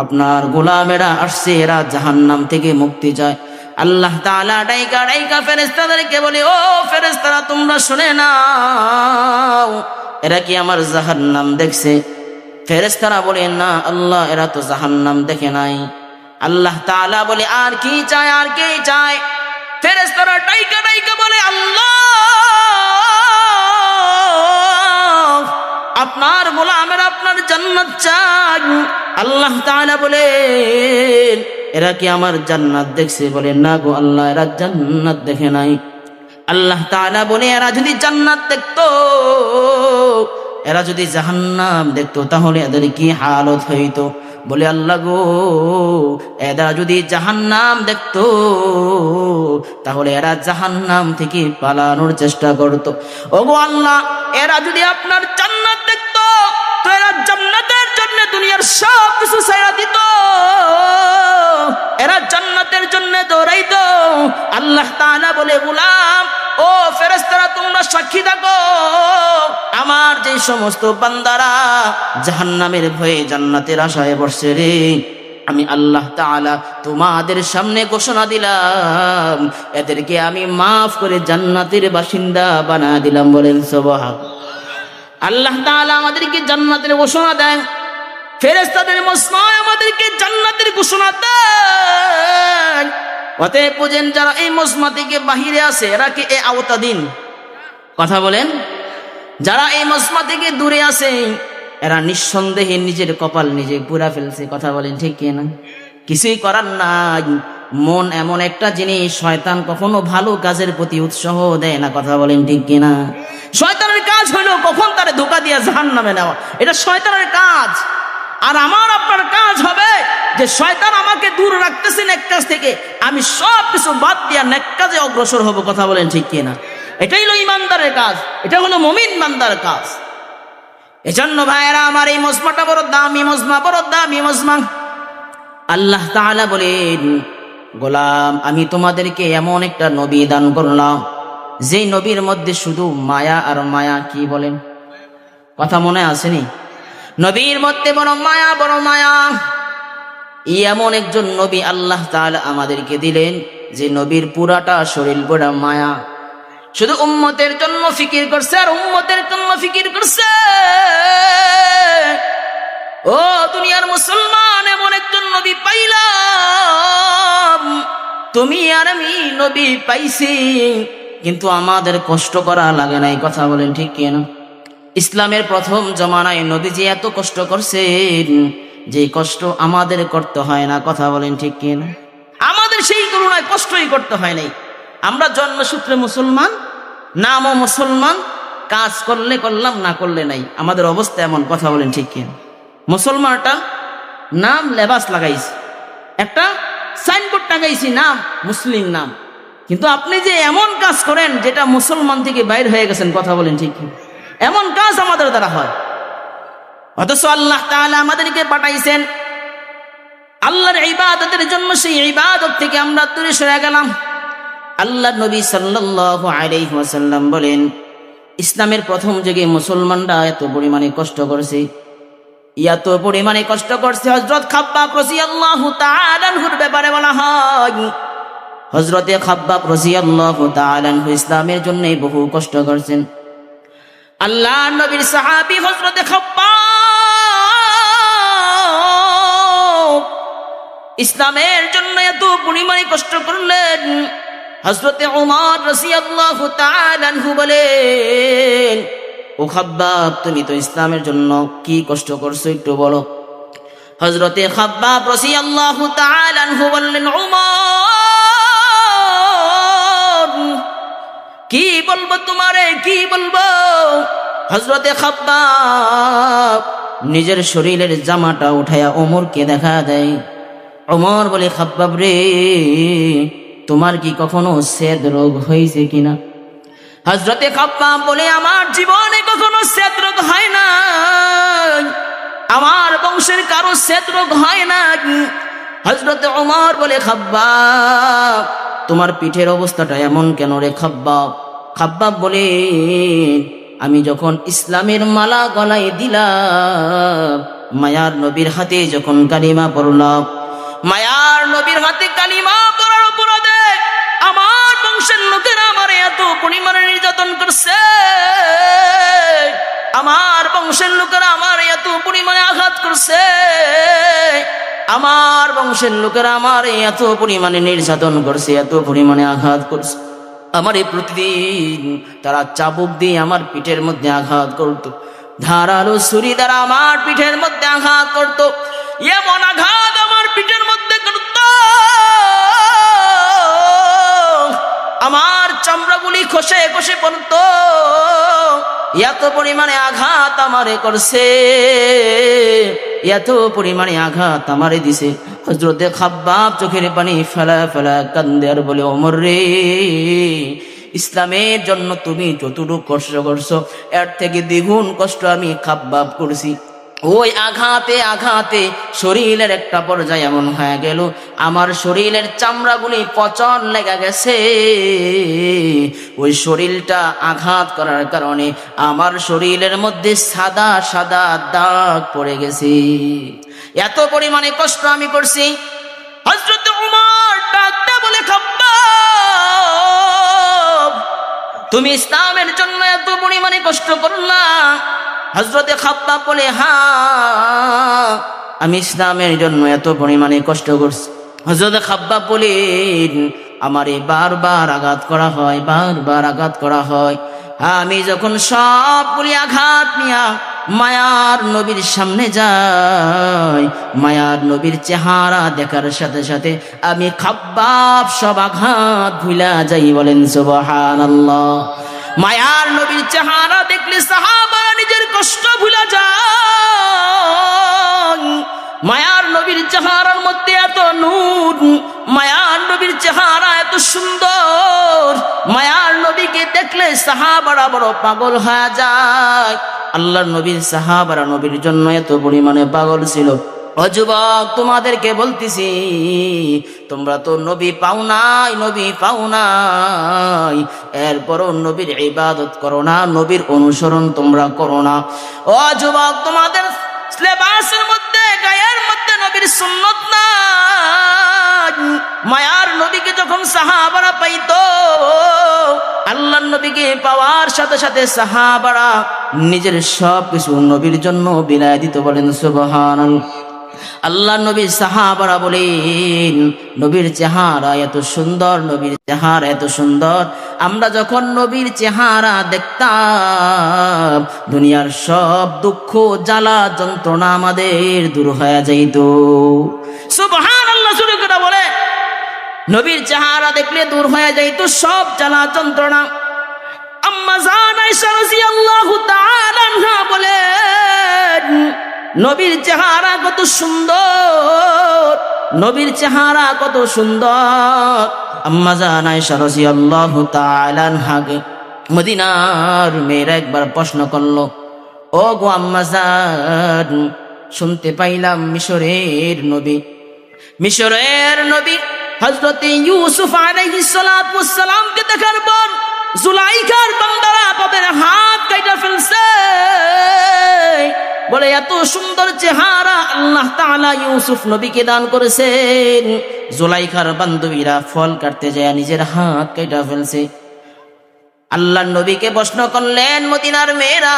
আপনার গোলামেরা আসছে, এরা জাহান্নাম থেকে মুক্তি চায়। আল্লাহ তাআলা ডাইকা ডাইকা ফেরেশতাদেরকে বলে, ও ফেরেশতারা তোমরা শুনে নাও, এরা কি আমার জাহান্নাম দেখছে? ফেরেশতারা বলে, না আল্লাহ, এরা তো জাহান্নাম দেখে নাই। আল্লাহ তাআলা বলে, আর কি চায়, আর কে চায়? ফেরেশতারা ডাইকা ডাইকা বলে, আল্লাহ আপনার গোলামের আপনার জান্নাত চায়। আল্লাহ তাআলা বলেন, এরা কি আমার জান্নাত দেখছে? বলে, না গো আল্লাহ, এরা জান্নাত দেখে নাই। আল্লাহ তাআলা বলে, এরা যদি জান্নাত দেখতো, এরা যদি জাহান্নাম দেখতো, তাহলে এদের কি হালত হইতো? বলে, আল্লাহ গো, এরা যদি জাহান্নাম দেখতো তাহলে এরা জাহান্নাম থেকে পালানোর চেষ্টা করতো। ওগো আল্লাহ, এরা যদি আপনার জান্নাত দেখতো তো এরা জান্নাতের জন্য দুনিয়ার সব কিছু ছেড়ে দিত, এরা জান্নাতের জন্য দৌড়াইতো। আল্লাহ তাআলা বলে, গোলাম, ও ফেরেশতারা তোমরা সাক্ষী থাকো, আমার যে সমস্ত বান্দারা জাহান্নামের ভয়ে জান্নাতের আশায় বসছে রে, আমি আল্লাহ তাআলা তোমাদের সামনে ঘোষণা দিলাম, এদেরকে আমি মাফ করে জান্নাতের বাসিন্দা বানায় দিলাম। বলেন সুবহানাল্লাহ। আল্লাহ তাআলা আমাদেরকে জান্নাতের ঘোষণা দেন, ফেরেশতাদের মজমায় আমাদেরকে জান্নাতের ঘোষণা দেন। অতএব বুঝেন, যারা এই মজমা থেকে বাহিরে আছে এরা কি এই আওতাধীন? কথা বলেন। যারা এই মজমা থেকে দূরে আছে এরা নিঃসন্দেহে নিজের কপাল নিজে পুরা ফেলছে। কথা বলেন ঠিক কি না? কিছুই করার নাই। মন এমন একটা জিনিস, শয়তান কখনো ভালো কাজের প্রতি উৎসাহ দেয় না। কথা বলেন ঠিক কি না? শয়তানের কাজ হলো কখন তারে ধোঁকা দিয়ে জাহান্নামে নেওয়া, এটা শয়তানের কাজ। আর আমার আপনার কাজ হবে যে শয়তান আমাকে দূর রাখতেছে নেক কাজ থেকে, আমি সব কিছু বাদ দিয়া নেক কাজে অগ্রসর হব। কথা বলেন ঠিক কি না? এটাই হলো ইমানদারের কাজ, এটা হলো মুমিন বান্দার কাজ। এজন্য ভাইয়েরা আমার, এই মজমাটা বড় দামি মজমা, বড় দামি মজমা। আল্লাহ তাআলা বলেন, গোলাম, আমি তোমাদেরকে এমন একটা নবী দান করলাম যেই নবীর মধ্যে শুধু মায়া আর মায়া। কি বলেন? কথা মনে আসেনি? নবীর মধ্যে বড় মায়া, বড় মায়া। এমন একজন নবী আল্লাহ তাআলা আমাদেরকে দিলেন যে নবীর পুরাটা শরীর পুরা মায়া। শুধু উম্মতের জন্য ফিকির করছে আর উম্মতের জন্য ফিকির করছে। ও দুনিয়ার মুসলমান, এমন একজন নবী পাইলাম, তুমি আর আমি নবী পাইছি, কিন্তু আমাদের কষ্ট করা লাগে নাই। কথা বলেন ঠিক কি না? ইসলামের প্রথম জমানায় নবীজি এত কষ্ট করছেন যে কষ্ট আমাদের করতে হয় না। কথা বলেন ঠিক কি না? আমাদের সেই তুলনায় কষ্টই করতে হয় নাই। আমরা জন্মসূত্রে মুসলমান, নামও মুসলমান, কাজ করলে করলাম, না করলে নাই। আমাদের অবস্থা এমন। কথা বলেন ঠিক কি না? মুসলমানটা নাম লেবাস লাগাইছি, একটা সাইনবোর্ড টাঙাইছি, নাম মুসলিম নাম, কিন্তু আপনি যে এমন কাজ করেন যেটা মুসলমান থেকে বাইর হয়ে গেছেন। কথা বলেন ঠিক কি? এমন কাজ আমাদের দ্বারা হয়। অথচ আল্লাহ তাআলা আমাদেরকে পাঠাইছেন আল্লাহর ইবাদতের জন্য, সেই ইবাদত থেকে আমরা দূরে সরে গেলাম। আল্লাহ নবী সাল্লাল্লাহু আলাইহি ওয়াসাল্লাম বলেন, ইসলামের প্রথম যুগে মুসলমানরা এত পরিমাণে কষ্ট করছে, এত পরিমাণে কষ্ট করছে। হযরত খাব্বাব রাদিয়াল্লাহু তাআলা আনহুর ব্যাপারে বলা হয়, হযরতে খাব্বাব রাদিয়াল্লাহু তাআলা আনহু ইসলামের জন্য বহু কষ্ট করছেন। আল্লাহ নবীর সাহাবী হযরতে খাব্বাব ইসলামের জন্য এত পরিমাণে কষ্ট করলেন। হযরতে ওমর রাদিয়াল্লাহু তাআলা আনহু বলেন, ও খাব্বাব, তুমি তো ইসলামের জন্য কি কষ্ট করছো একটু বলো। হযরতে খাব্বাব রাদিয়াল্লাহু তাআলা আনহু বললেন, ওমর, কি বলবো তোমারে, কি বলবো। হযরতে খাব্বাব নিজের শরীরের জামাটা উঠায়া ওমরকে দেখা দেয়। ওমর বলে, খাব্বাব রে, তোমার কি কখনো সেদ রোগ হয়েছে কিনা? হযরতে খাব্বাব বলে, আমার জীবনে কখনো সেদ রোগ হয় না, আমার বংশের কারো সেদ রোগ হয় না। হযরতে ওমর বলে, খাব্বাব, তোমার পিঠের অবস্থাটা এমন কেন রে খাব্বাব? খাব্বাব বলে, আমি যখন ইসলামের মালা গলায় দিলাম, মায়ার নবীর হাতে যখন কালিমা পড়লাম, মায়ার নবীর হাতে কালিমা পড়ার অপরাধে আমার বংশের লোকেরা আমার এত পরিমাণে নির্যাতন করছে, আমার বংশের লোকেরা আমার এত পরিমাণে আঘাত করছে, আমার বংশের লোকেরা আমার এত পরিমাণে নির্যাতন করছে, এত পরিমাণে আঘাত করছে। আমার এই প্রতিদিন তারা চাবুক দিয়ে আমার পিঠের মধ্যে আঘাত করত, ধারালো ছুরি দ্বারা আমার পিঠের মধ্যে আঘাত করত, এমন আঘাত আমার পিঠের মধ্যে করত, আমার চামড়াগুলি খসে খসে পড়ত, এত পরিমাণে আঘাত আমারে করছে, এত পরিমাণে আঘাত আমারে দিছে। হযরতে খাব্বাব চোখের পানি ফেলা ফেলা কান্দে আর বলে, ওমর রে, ইসলামের জন্য তুমি যতটুকু কষ্ট করছো এর থেকে দ্বিগুণ কষ্ট আমি খাব্বাব করছি। ওই আঘাতে আঘাতে শরীরের একটা পর্যায়ে এমন হয়ে গেল, আমার শরীরের চামড়াগুলি পচন লেগে গেছে। ওই শরীরটা আঘাত করার কারণে আমার শরীরের মধ্যে সাদা সাদা দাগ পড়ে গেছে, এত পরিমাণে কষ্ট আমি করছি। হযরত ওমর ডাকতে বলে, খাব্বাব, তুমি ইসলামের জন্য এত পরিমাণে কষ্ট করলা? হযরতে খাব্বাব বলে, হ্যাঁ, আমি ইসলামের জন্য এত পরিমাণে কষ্ট করছি। হযরতে খাব্বাব বলেন, আমারে বারবার আঘাত করা হয়, বারবার আঘাত করা হয়। আমি যখন সবগুলি আঘাত নিয়া মায়ার নবীর সামনে যাই, মায়ার নবীর চেহারা দেখার সাথে সাথে আমি খাব্বাব সব আঘাত ভুলা যাই। বলেন সুবহানাল্লাহ। মায়ার নবীর চেহারা দেখলে সাহাবারা নিজের কষ্ট ভুলা যায়। মায়ার নবীর চেহারার মধ্যে এত নূর, মায়ার নবীর চেহারা এত সুন্দর, মায়ার নবীকে দেখলে সাহাবারা বড় পাগল হয়ে যায়। আল্লাহর নবীর সাহাবারা নবীর জন্য এত পরিমাণে পাগল ছিল। ও যুবক, তোমাদেরকে বলতেছি, তোমরা তো নবী পাও নাই, নবী পাও নাই, এরপরও নবীর ইবাদত করো না, নবীর অনুসরণ তোমরা করো না। ও যুবক, তোমাদের সিলেবাসের মধ্যে, গায়ের মধ্যে নবীর সুন্নত নাই। মায়ার নবীকে যখন সাহাবারা পাইতো, আল্লাহর নবীকে পাওয়ার সাথে সাথে সাহাবারা নিজের সব কিছু নবীর জন্য বিলায় দিত। বলেন সুবহানাল্লাহ। আল্লাহ নবীর সাহাবারা বলেন, নবীর চেহারা এত সুন্দর, নবীর চেহারা এত সুন্দর, আমরা যখন নবীর চেহারা দেখতাম দুনিয়ার সব দুঃখ জ্বালা যন্ত্রণা আমাদের দূর হয়ে যাইত। সুবহানাল্লাহ। শুরু করে বলে, নবীর চেহারা দেখলে দূর হয়ে যাইত সব জ্বালা যন্ত্রণা। আম্মা জান আয়েশা রাদিয়াল্লাহু তাআলা আনহা বলেন, নবীর চেহারা কত সুন্দর, নবীর চেহারা কত সুন্দর। আম্মা জান আয়েশা রাদিয়াল্লাহু তাআলা আনহাকে মদিনার মেয়েরা একবার প্রশ্ন করলো, ও গো আম্মা জান, শুনতে পাইলাম মিশরের নবী, মিশরের নবী হযরত ইউসুফ আলাইহিস সালাতু ওয়াস সালামকে দেখার পর জুলাইখার বান্দারা তাদের হাত কাটা ফেলছে। বলে, এত সুন্দর চেহারা আল্লাহ তাআলা ইউসুফ নবীকে দান করেছেন। জুলাইখার বান্ধবীরা ফল কাটতে যায় নিজের হাত কাটা ফেলছে। আল্লাহ নবীকে প্রশ্ন করলেন, মদিনার মেয়েরা,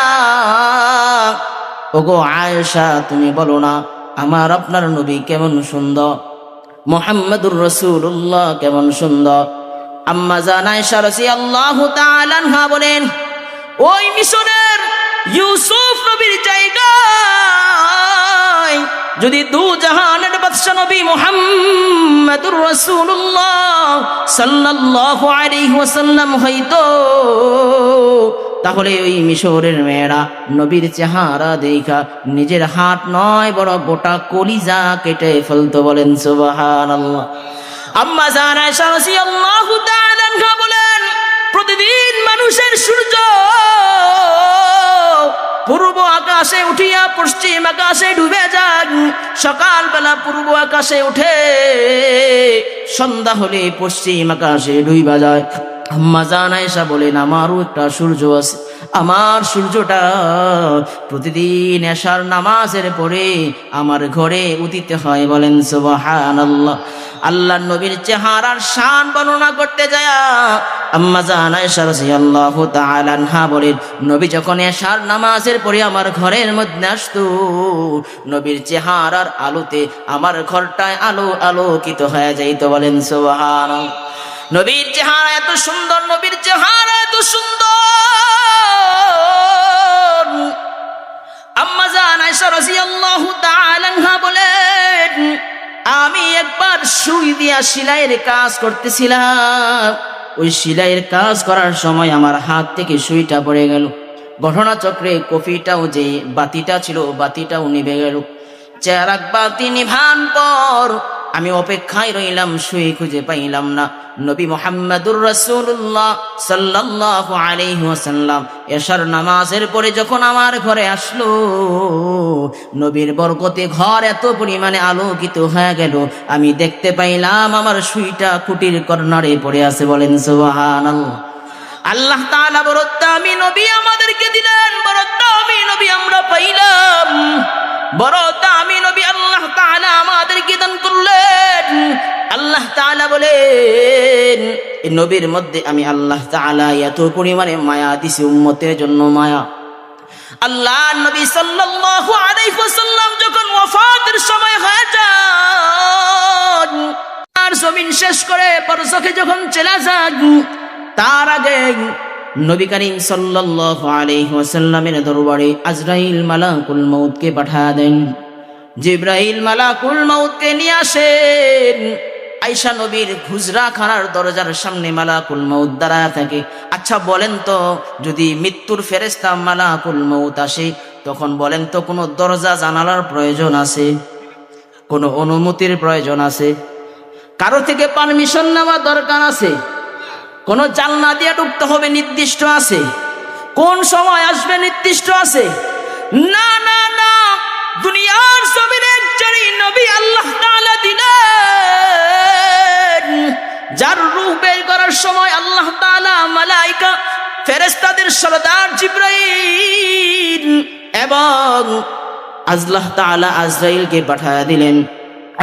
ওগো আয়েশা, তুমি বলো না আমার আপনার নবী কেমন সুন্দর, মুহাম্মদুর রাসূলুল্লাহ কেমন সুন্দর। আম্মা জান আয়েশা রাদিয়াল্লাহু তাআলা আনহা বলেন, ওই মিশরের ইউসুফ নবীর জায়গায় যদি দু জাহানের বাদশা নবী মুহাম্মদুর রাসূলুল্লাহ সাল্লাল্লাহু আলাইহি ওয়াসাল্লাম হইতো, তাহলে ওই মিশরের মেয়েরা নবীর চেহারা দেখা নিজের হাত নয় বড় গোটা কলিজা কেটে ফেলতো। বলেন সুবহানাল্লাহ। আম্মা জান আয়েশা রাদিয়াল্লাহু তাআলা আনহা বলেন, প্রতিদিন মানুষের সূর্য পূর্ব আকাশে উঠিয়া পশ্চিম আকাশে ডুবে যায়, সকালবেলা পূর্ব আকাশে উঠে, সন্ধ্যা হলে পশ্চিম আকাশে ডুইবা যায়। আম্মা জান আয়েশা বলেন, আমারও একটা সূর্য আছে, আমার সূর্যটা প্রতিদিন এশার নামাজের পরে আমার ঘরে উদিত হয়। বলেন সুবহানাল্লাহ। আল্লাহর নবীর চেহারার শান বর্ণনা করতে যায় আম্মা জান আয়েশা রাদিয়াল্লাহু তাআলা আনহা বলেন, নবী যখন এশার নামাজের পরে আমার ঘরের মধ্যে আসতো, নবীর চেহারার আলোতে আমার ঘরটায় আলো আলোকিত হয়ে যাইত। বলেন সুবহানাল্লাহ। নবীর চেহারা এত সুন্দর, নবীর চেহারা এত সুন্দর। আম্মা জান আয়েশা রাদিয়াল্লাহু তাআলা আনহা বলেন, আমি একবার সুই দিয়া সেলাইয়ের কাজ করতেছিলাম, ওই সেলাইয়ের কাজ করার সময় আমার হাত থেকে সুইটা পড়ে গেল। ঘটনাচক্রে কফিটাও যে বাতিটা ছিল বাতিটাও নিভে গেল। চেরাগ বাতি নিভান পর আমি অপেক্ষায় রইলাম, সুই খুঁজে পাইলাম না। নবী মুহাম্মদুর রাসূলুল্লাহ সাল্লাল্লাহু আলাইহি ওয়াসাল্লাম এশার নামাজের পরে যখন আমার ঘরে আসলো, নবীর বরকতে ঘর এত পরিমাণে আলোকিত হয়ে গেল, আমি দেখতে পাইলাম আমার সুইটা খুঁটির কর্নারে পড়ে আছে। বলেন সুবহানাল্লাহ। আল্লাহ তাআলা বরকত আমি নবী আমাদেরকে দিলেন, বরকত আমি নবী আমরা পাইলাম, বরকত আমি নবী আল্লাহ তাআলা আমাদেরকে দান করলেন। আল্লাহ তাআলা বলেন, এই নবীর মধ্যে আমি আল্লাহ তাআলা এত পরিমাণে মায়া দিছি, উম্মতের জন্য মায়া। আল্লাহ নবী সাল্লাল্লাহু আলাইহি ওয়াসাল্লাম যখন ওয়াফাতের সময় হয়ে যান, আর জমিন শেষ করে পরলোকে যখন চলে যান, তার আগে নবী করিম সাল্লাল্লাহু আলাইহি ওয়াসাল্লামের দরবারে আজরাইল মালাকুল মউতকে পাঠিয়ে দেন। জিবরাইল মালাকুল মউতকে নিয়ে আসেন। আয়েশা নবীর হুজরা খানার দরজার সামনে মালাকুল মউত দাঁড়ায় থাকে। আচ্ছা বলেন তো, যদি মৃত্যুর ফেরেশতা মালাকুল মউত আসে, তখন বলেন তো কোনো দরজা জানালার প্রয়োজন আছে? কোনো অনুমতির প্রয়োজন আছে? কারো থেকে পারমিশন নেওয়া দরকার আছে? কোনো জানলা দিয়ে ঢুকতে হবে নির্দিষ্ট আছে? কোন সময় আসবে নির্দিষ্ট আছে? না না না, দুনিয়ার জমিনে একজনই নবী আল্লাহ তাআলা দিলেন, যার রূহ বের করার সময় আল্লাহ তাআলা মালায়েকা ফেরেশতাদের সরদার জিবরাইল এবং আল্লাহ তাআলা আজরাইলকে পাঠিয়ে দিলেন।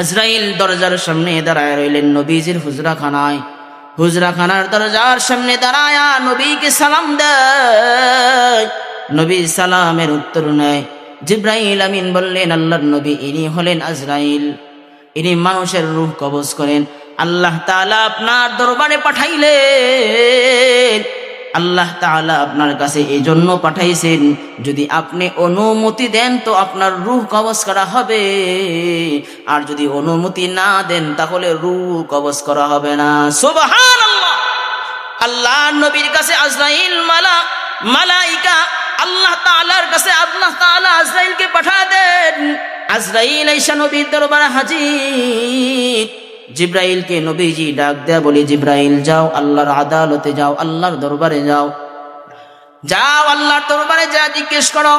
আজরাইল দরজার সামনে দাঁড়ায় রইলেন নবীজির হুজরাখানায়। হুজরাখানার দরজার সামনে দাঁড়ায়া নবীকে সালাম দেয়। নবী সালামের উত্তর নেয়। জিবরাইল আমিন বললেন, আল্লাহর নবী, ইনি হলেন আজরাইল, ইনি মানুষের রূহ কবজ করেন। আল্লাহ তাআলা আপনার দরবারে পাঠাইলেন। আল্লাহ তাআলা আপনার কাছে এই জন্য পাঠাইছেন, যদি আপনি অনুমতি দেন তো আপনার রূহ কবজ করা হবে, আর যদি অনুমতি না দেন তাহলে রূহ কবজ করা হবে না। সুবহানাল্লাহ। আল্লাহ নবীর কাছে আজরাইল মালাইকা আল্লাহ তাআলার কাছে আল্লাহ তাআলা আজরাইলকে পাঠিয়ে দেন। আজরাইল আয়েশা নবীর দরবারে হাজির। জিবরাইলকে নবীজি ডাক দেয়া বলে, জিবরাইল যাও আল্লাহর আদালতে যাও, আল্লাহর দরবারে যাও, যাও আল্লাহর দরবারে যা জিজ্ঞেস করো,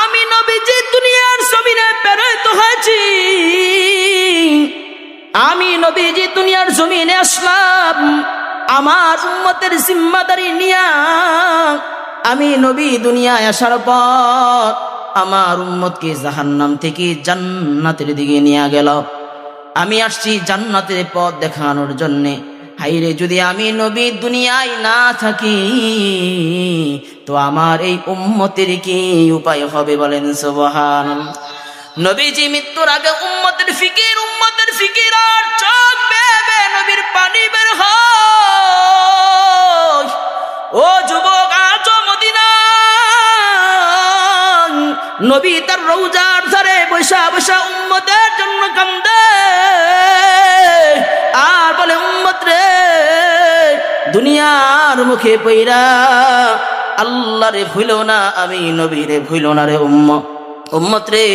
আমি নবীজি দুনিয়ার জমিনে প্রেরিত হয়েছি, আমি নবীজি দুনিয়ার জমিনে আসলাম আমার উম্মতের জিম্মাদারি নিয়া। আমি নবী দুনিয়ায় আসার পর আমার উম্মতকে জাহান্নাম থেকে জান্নাতের দিকে নিয়ে গেল। আমি আসছি জান্নাতের পথ দেখানোর জন্যে। হাইরে যদি আমি নবী দুনিয়ায় না থাকি তো আমার এই উম্মতের কি উপায় হবে বলেন সুবহানাল্লাহ। নবীজি মৃত্যুর আগে উম্মতের ফিকির আর চোখ বেয়ে বেয়ে নবীর পানি বের হয়। ও যুবক আজও মদিনা নবী তার রওজার ধারে বৈশা বৈশা উম্মতের জন্য কান্দে আর বলে উম্মত রে দুনিয়ার মুখে পইরা আল্লাহ রে ভুলো না, আমি নবী রে ভুলো না রে উম্মত রে,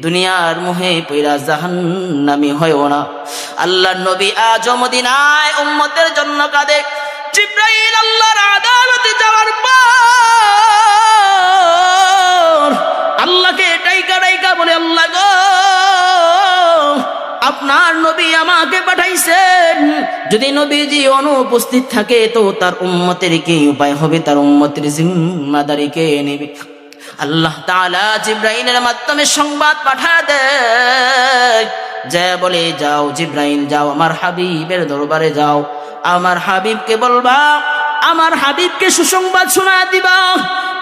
দুনিয়ার মুহে পইরা জাহান্নামী হয়ও না। আল্লাহর নবী আজ মদিনায় উম্মতের জন্য কাঁদে। জিবরাইল আল্লাহর আদালতে যাওয়ার পর আল্লাহকে ডাইকা ডাইকা বলে আল্লাহ গো আপনার নবী আমাকে পাঠাইছেন, যদি নবীজি অনুপস্থিত থাকে তো তার উম্মতের কি উপায় হবে, তার উম্মতের জিম্মাদারি কে নেবে। আল্লাহ তাআলা জিবরাইলের মাধ্যমে সংবাদ পাঠা দেয়, যে বলে যাও জিবরাইল যাও আমার হাবিবের দরবারে যাও, আমার হাবিবকে বলবা, আমার হাবিবকে সুসংবাদ শোনা দিবা,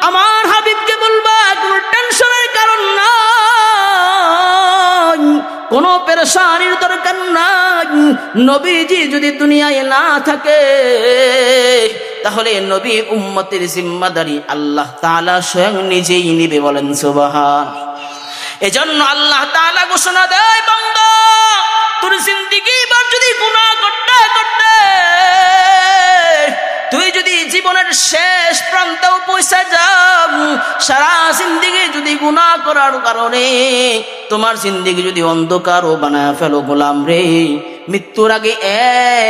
আমার হাবিবকে বলবা কোনো টেনশনের কারণ নাই, কোনো পেরেশানির দরকার নাই। নবীজি যদি দুনিয়ায় না থাকে তাহলে নবী উম্মতের জিম্মাদারি আল্লাহ তাআলা স্বয়ং নিজেই নিবে বলেন সুবহান। এজন্য আল্লাহ তাআলা ঘোষণা দেয় বান্দা তোর জিন্দেগি বার যদি গুনাহ করতে করতে তুই যদি জীবনের শেষ প্রান্তেও পৌঁছে যাও, সারা জিন্দেগি যদি গুনাহ করার কারণে তোমার জিন্দেগি যদি অন্ধকারও বানায় ফেলো গোলাম রে, মৃত্যুর আগে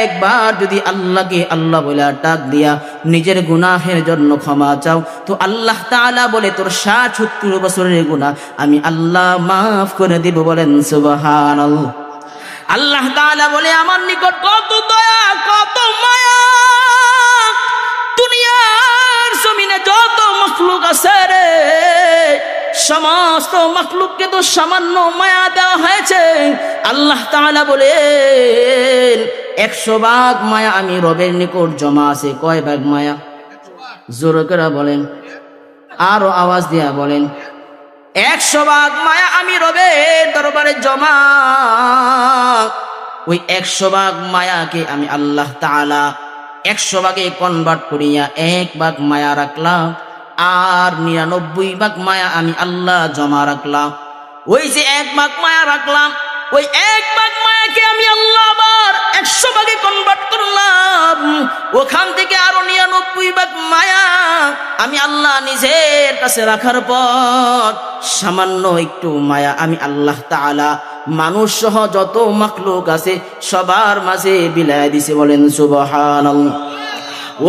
একবার যদি আল্লাহকে আল্লাহ বলে ডাক দিয়া নিজের গুনাহের জন্য ক্ষমা চাও তো আল্লাহ তাআলা বলে তোর 60-70 বছরের গুনাহ আমি আল্লাহ মাফ করে দিব বলেন সুবহানাল্লাহ। আল্লাহ তাআলা বলে আমার নিকট কত দয়া কত মায়া, দুনিয়ার জমিনে যত মাখলুক আছে রে সমস্ত মাখলুককে তো সামান্য মায়া দেওয়া হয়েছে। আল্লাহ তাআলা বলেন 100 ভাগ মায়া আমি রবের নিকট জমা আছে। কয় ভাগ মায়া? জোরে করে বলেন, আরো আওয়াজ দিয়া বলেন। 100 ভাগ মায়া আমি রবের দরবারে জমা। ওই 100 ভাগ মায়াকে আমি আল্লাহ তাআলা 100 ভাগে কনভার্ট করিয়া 1 ভাগ মায়া রাখলাম, আর 99 ভাগ মায়া আমি আল্লাহ জমা রাখলাম। ওই যে 1 ভাগ মায়া রাখলাম, ওই 1 ভাগ মায়াকে আমি আল্লাহ আবার 100 ভাগে কনভার্ট করলাম। ওখান থেকে আরো 99 ভাগ মায়া আমি আল্লাহ নিজের কাছে রাখার পর সামান্য একটু মায়া আমি আল্লাহ তাআলা মানুষ সহ যত মাখলুক আছে সবার মাঝে বিলায় দিছে বলেন সুবহানাল্লাহ।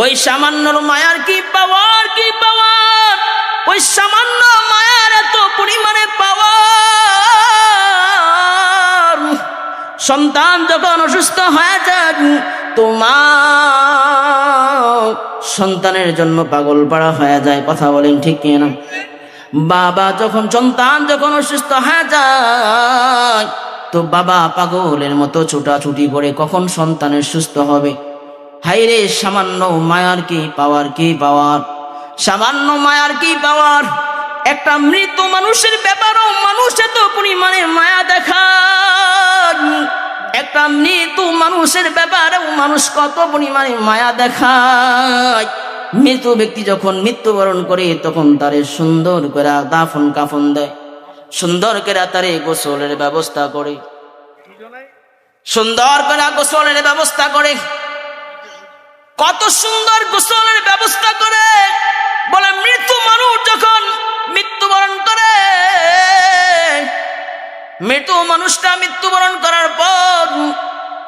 ওই সামান্য মায়ার কি পাওয়ার, কি পাওয়ার, ওই সামান্য মায়ার এত পরিমাণে পাওয়ার। সন্তান যখন অসুস্থ হয়ে যায় তোমার সন্তানের জন্য পাগল পাড়া হয়ে যায়, কথা বলেন ঠিক কিনা? বাবা যখন সন্তান যখন অসুস্থ হয়ে যায় তো বাবা পাগলের মতো ছুটাছুটি করে কখন সন্তানের সুস্থ হবে। হাইরে সামান্য মায়ার কি পাওয়ার, কি পাওয়ার, সামান্য মায়ার কি পাওয়ার। একটা মৃত মানুষের ব্যাপারও মানুষ এত পরিমাণে মায়া দেখায়, একটা মৃত মানুষের ব্যাপারেও মানুষ কত পরিমাণে মায়া দেখায়। মৃত ব্যক্তি যখন মৃত্যুবরণ করে তখন তারে সুন্দর করে দাফন কাফন দেয়, সুন্দর করে তারে গোসলের ব্যবস্থা করে, সুন্দর করে গোসলের ব্যবস্থা করে। কত সুন্দর গোসলের ব্যবস্থা করে বলে মৃত মানুষ যখন মৃত্যুবরণ করে, মৃত মানুষটা মৃত্যুবরণ করার পর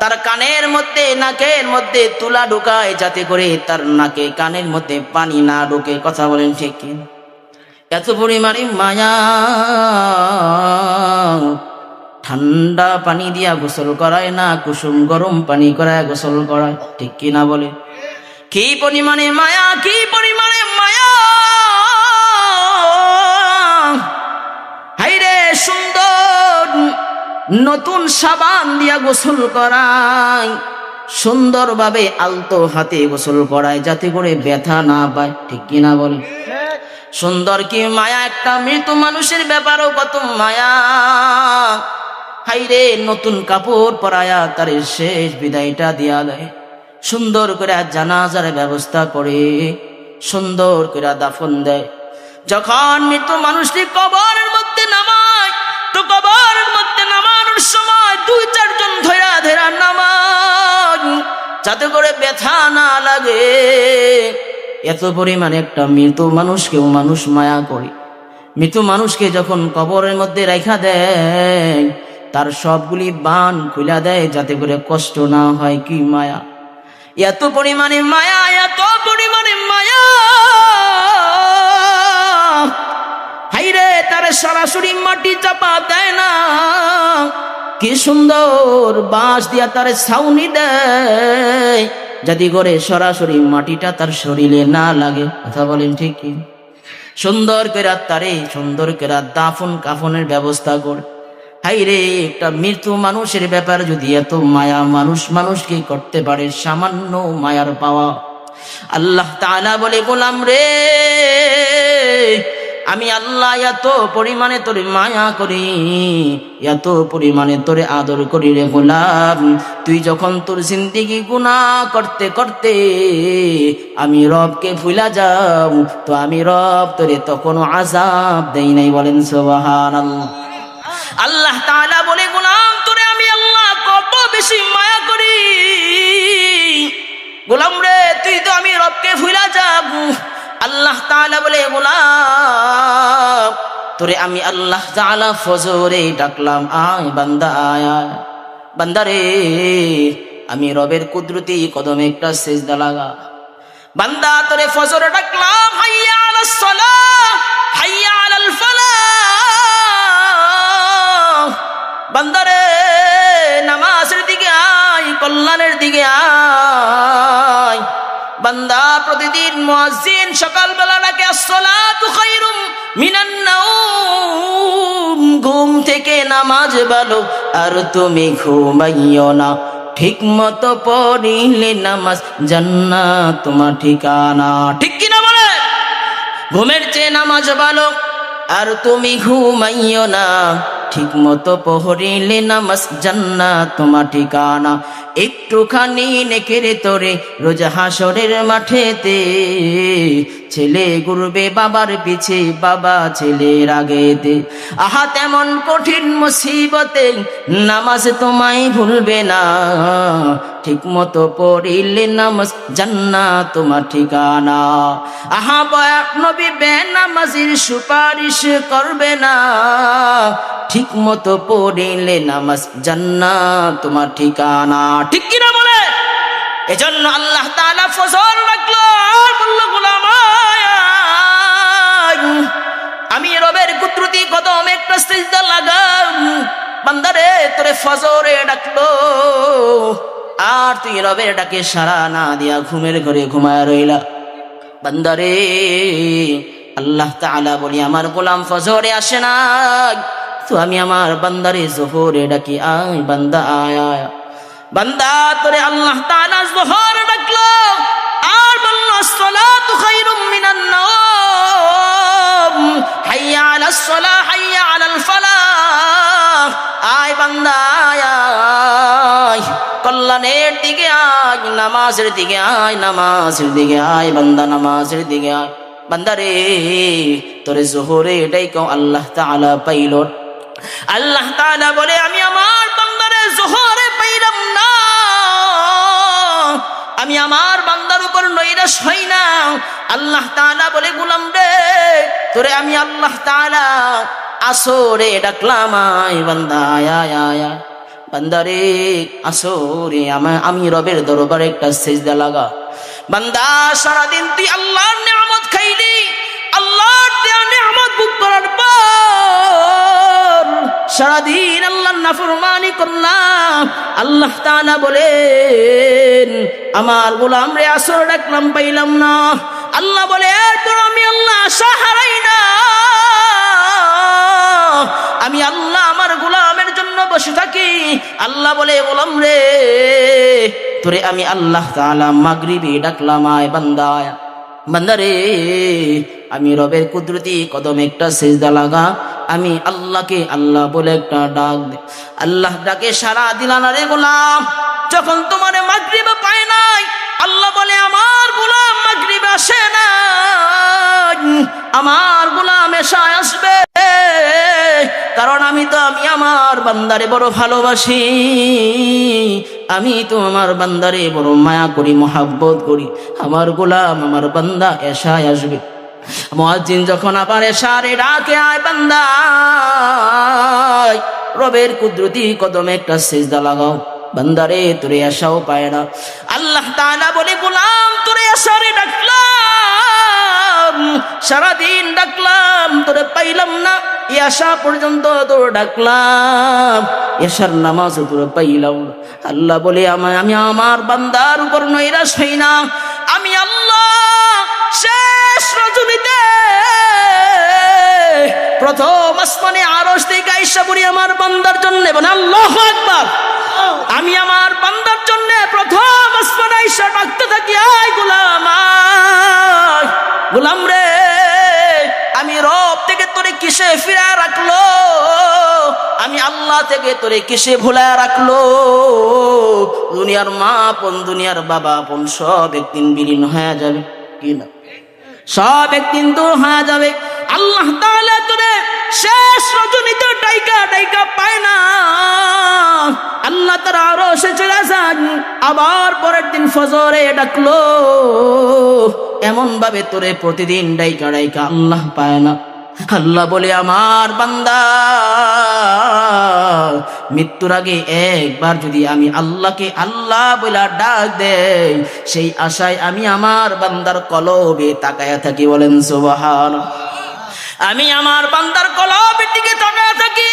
তার কানের মধ্যে নাকের মধ্যে তুলা ঢুকায় যাতে করে তার নাকে কানের মধ্যে পানি না ঢোকে, কথা বলেন ঠিক কি? এত পরিমাণে মায়া। ঠান্ডা পানি দিয়া গোসল করায় না, কুসুম গরম পানি করায় গোসল করায়, ঠিক কি না বলে? কি পরিমাণে মায়া, কি পরিমাণে মায়া। হাইরে সুন্দর নতুন সাবান দিয়া গোসল করায়, সুন্দরভাবে আলতো হাতে গোসল করায় যাতে করে ব্যথা না পায়, ঠিক কিনা বলে? সুন্দর কি মায়া, একটা মৃত মানুষের ব্যাপারও কত মায়া। হাইরে, নতুন কাপড় পরায়া তার শেষ বিদায়টা দিয়া দেয়, সুন্দর করে জানাজার ব্যবস্থা করে সুন্দর করে দাফন দেয়। যখন মৃত মানুষটি কবরের মধ্যে নামায়, তো কবরের মধ্যে নামানোর সময় 2-4 জন ধরা ধরা নামায় যাতে করে ব্যথা না লাগে। এত পরিমাণে একটা মৃত মানুষকেও মানুষ মায়া করে। মৃত মানুষকে যখন কবরের মধ্যে রাখা দেয়, তার সবগুলি বান খুলে দেয় যাতে করে কষ্ট না হয়। কি মায়া, এত পরিমাণে মায়া, এত পরিমাণে মায়া। হাইরে, তারে সরাসরি মাটি চাপা দেয় না, কি সুন্দর বাঁশ দিয়া তারে ছাউনি দেয় যাতে করে সরাসরি মাটিটা তার শরীরে না লাগে। কথা বলেন ঠিক কি? সুন্দর করে তারে সুন্দর করে দাফন কাফনের ব্যবস্থা করে। হাইরে, একটা মৃত্যু মানুষের ব্যাপার যদি এত মায়া মানুষকে করতে পারে, সামান্য মায়ার পাওয়া। আল্লাহ তাআলা বলে, গোলাম রে, আমি আল্লাহ এত পরিমাণে তোরে মায়া করি, এত পরিমাণে তোরে আদর করি রে গোলাম। তুই যখন তোর জিন্দেগি গুনাহ করতে করতে আমি রবকে ভুলা যাও, তো আমি রব তোরে তখনও আযাব দেই নাই। বলেন সুবহানাল্লাহ। আল্লাহ তাআলা বলে, গোলাম তোরে আমি আল্লাহ কত বেশি মায়া করি। গোলাম রে, তুই তো আমি রবকে ভুলা যাব। আল্লাহ তাআলা বলে, গোলাম তোরে আমি আল্লাহ তাআলা ফজরে ডাকলাম, আয় বান্দা আয়। বান্দা রে, আমি রবের কুদরতি কদমে একটা সিজদা লাগা। বান্দা তোরে ফজরে ডাকলাম, হাইয়া আলাস সালাহ, হাইয়া আলাল ফালাহ। বান্দা রে, নামাজের দিকে আয়, কল্যাণের দিকে আয়। বান্দা, প্রতিদিন মুয়াজ্জিন সকালবেলা ডাকে, আসসালাতু খায়রুম মিনান নাওম, ঘুম থেকে নামাজ ভালো, আর তুমি ঘুমাইও না। ঠিক মতো পড়িলে নামাজ জান্নাত তোমার ঠিকানা। ঠিক কিনা বলে? ঘুমের চেয়ে নামাজ ভালো, আর তুমি ঘুমাইও না। ঠিক মতো পড়িলে নামাজ জান্নাত তোমার ঠিকানা। একটুখানি নেকের তোরে রোজ হাসরের মাঠেতে, ছেলে ঘুরবে বাবার পিছে, বাবা ছেলের আগেতে। আহা, তেমন কঠিন মুসিবতে নামাজ তোমায় ভুলবে না। ঠিক মতো পড়িলে নামাজ জান্নাত তোমার ঠিকানা। আহা, বয়াক নবী বেনামাজির সুপারিশ করবে না। ঠিক মতো পড়িলে নামাজ জান্নাত তোমার ঠিকানা। ঠিক কিনা বলে? এজন্য আল্লাহ তাআলা ফজর রাখলো, আর বলল, গোলাম আমি রবের কুদরতি কদমে একটা সিজদা লাগাম। বান্দারে, তোরে ফজরে ডাকলো, আর তুই রবের ডাকে সাড়া না দিয়া ঘুমের ঘরে ঘুমায় রইলা। বান্দারে, আল্লাহ তাআলা বলি, আমার গোলাম ফজরে আসে না, তো আমি আমার বান্দারে জোহরে ডাকি, আয় বান্দা আয় আয়। বান্দা, তোরে আল্লাহ তাআলা জোহরে ডাকলো, আর বলল, আসসালাতু খায়রুম মিনান নাওম, হাইয়া আলাস সালাহ, হাইয়া আলাল ফালাহ। আয় বান্দা আয়, কল্যাণের দিকে আয়, নামাজের দিকে আয়, নামাজের দিকে আয়। বান্দা, নামাজের দিকে আয়। বান্দা রে, তোরে জোহরে ডাইকো আল্লাহ তাআলা পাইল। আল্লাহ তাআলা বলে, আমি আমার বান্দারে জোহরে পাইলাম না, আমি আমার বান্দার উপর নৈরাশ হই না। আল্লাহ তাআলা বলে, গোলাম রে, তোরে আমি আল্লাহ তাআলা আসরে ডাকলাম, আয় বান্দা আয় আয় আয়। বান্দা রে, আসরে আমি রবের দরবারে একটা সিজদা লাগা। বান্দা, সারাদিন তুই আল্লাহর নিয়ামত খাইলি, আল্লাহর দেয়া নিয়ামত ভোগ করার পর সারাদিন আল্লাহর নাফরমানি করলাম। আল্লাহ তাআলা বলেন, আমার গোলাম রে আসর ডাকলাম, পাইলাম না। আল্লাহ বলে, এরপর আমি আল্লাহ আশা হারাই না। আমি আল্লাহ আমার গোলামের জন্য বসে থাকি। আল্লাহ বলে, গোলাম রে, তোরে আমি আল্লাহ তাআলা মাগরিবে ডাকলাম, আয় বান্দা আয়। বান্দারে, আমি রবের কুদরতি কদমে একটা সিজদা লাগা, আমি আল্লাহকে আল্লাহ বলে একটা ডাক দে। আল্লাহ ডাকে সারা দিলা না রে গোলাম। যখন তোমারে মাগরিবে পায় নাই, আল্লাহ বলে আমার গোলাম মাগরিবে আসে না, আমার গোলাম এশায় আসবে, কারণ আমি আমার বান্দারে বড় ভালোবাসি, আমি তো আমার বান্দারে বড় মায়া করি, মহাব্বত করি। আমার গোলাম আমার বান্দা এশায় আসবে। মুয়াজ্জিন যখন আবার এশারে ডাকে, আয় বান্দা রবের কুদরতি কদমে একটা সিজদা লাগাও। বান্দারে তোরে এশাও পায় না। আল্লাহ তাআলা বলে গোলাম তোরে এশারে ডাকলাম, সারাদিন ডাকলাম, তোরে পাইলাম না, এশা পর্যন্ত তোর ডাকলাম, এশার নামাজ তোর পাইলাম। আল্লাহ বলে আমি আমার বান্দার উপর নৈরাশ হই না। আমি আল্লাহ শেষ রজনীতে প্রথম আসমানে আরশ থেকে আয়েশা করি আমার বান্দার জন্য, বলে আল্লাহু আকবার। আমি আমার বান্দার জন্য প্রথম আসমানে আয়েশা ডাকতে থাকি, আয় গোলাম আয়। গোলাম রে, আমি রব থেকে তোরে কিসে ফিরা রাখলো, আমি আল্লাহ থেকে তোরে কিসে ভুলা রাখলো। দুনিয়ার মা আপন, দুনিয়ার বাবা আপন, সব একদিন বিলীন হয়ে যাবে, কি না সব একদিন দূর হয়ে যাবে। আল্লাহ তাআলা তোরে শেষ রজনীতে ডাইকা ডাইকা পায় না, আল্লাহ তার আরশে চলে যান, আবার পরের দিন ফজরে ডাকলো, এমন ভাবে তোরে প্রতিদিন ডাইকা ডাইকা আল্লাহ পায় না। আল্লাহ বলে আমার বান্দা মৃত্যুর আগে একবার যদি আমি আল্লাহকে আল্লাহ বলে ডাক দেই, সেই আশায় আমি আমার বান্দার কলবে তাকায়া থাকি। বলেন সুবহানাল্লাহ। আমি আমার বান্দার কলবের দিকে তাকায়া থাকি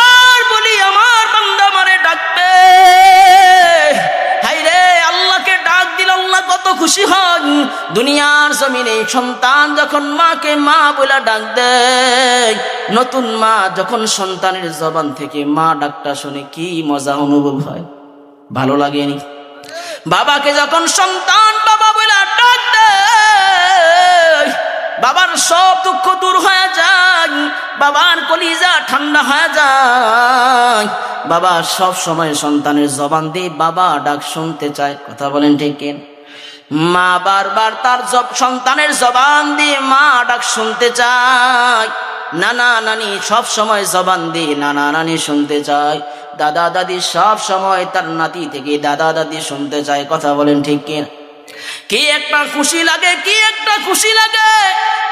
আর বলি আমার বান্দা আমারে ডাকবে। হায়রে, আল্লাহকে ডাক দিলে আল্লাহ কত খুশি হন। দুনিয়ার জমিনে সন্তান যখন মাকে মা বলে ডাক দেয়, নতুন মা যখন সন্তানের জবান থেকে মা ডাকটা শুনে কি মজা অনুভব হয়, ভালো লাগেনি? বাবাকে যখন সন্তান বাবা বলে ডাক দেয়, বাবার সব দুঃখ দূর হয়ে যায়, বাবার কলিজা ঠান্ডা হয়ে যায়। বাবা সব সময় সন্তানের জবান দিয়ে বাবা ডাক শুনতে চায়, কথা বলেন ঠিক কিনা? মা বারবার তার সন্তানের জবান দিয়ে মা ডাক শুনতে চায়। নানা নানি সব সময় জবান দিয়ে নানা নানি শুনতে চায়। দাদা দাদি সব সময় তার নাতি থেকে দাদা দাদি শুনতে চায়, কথা বলেন ঠিক কিনা? কি একটা খুশি লাগে, কি একটা খুশি লাগে।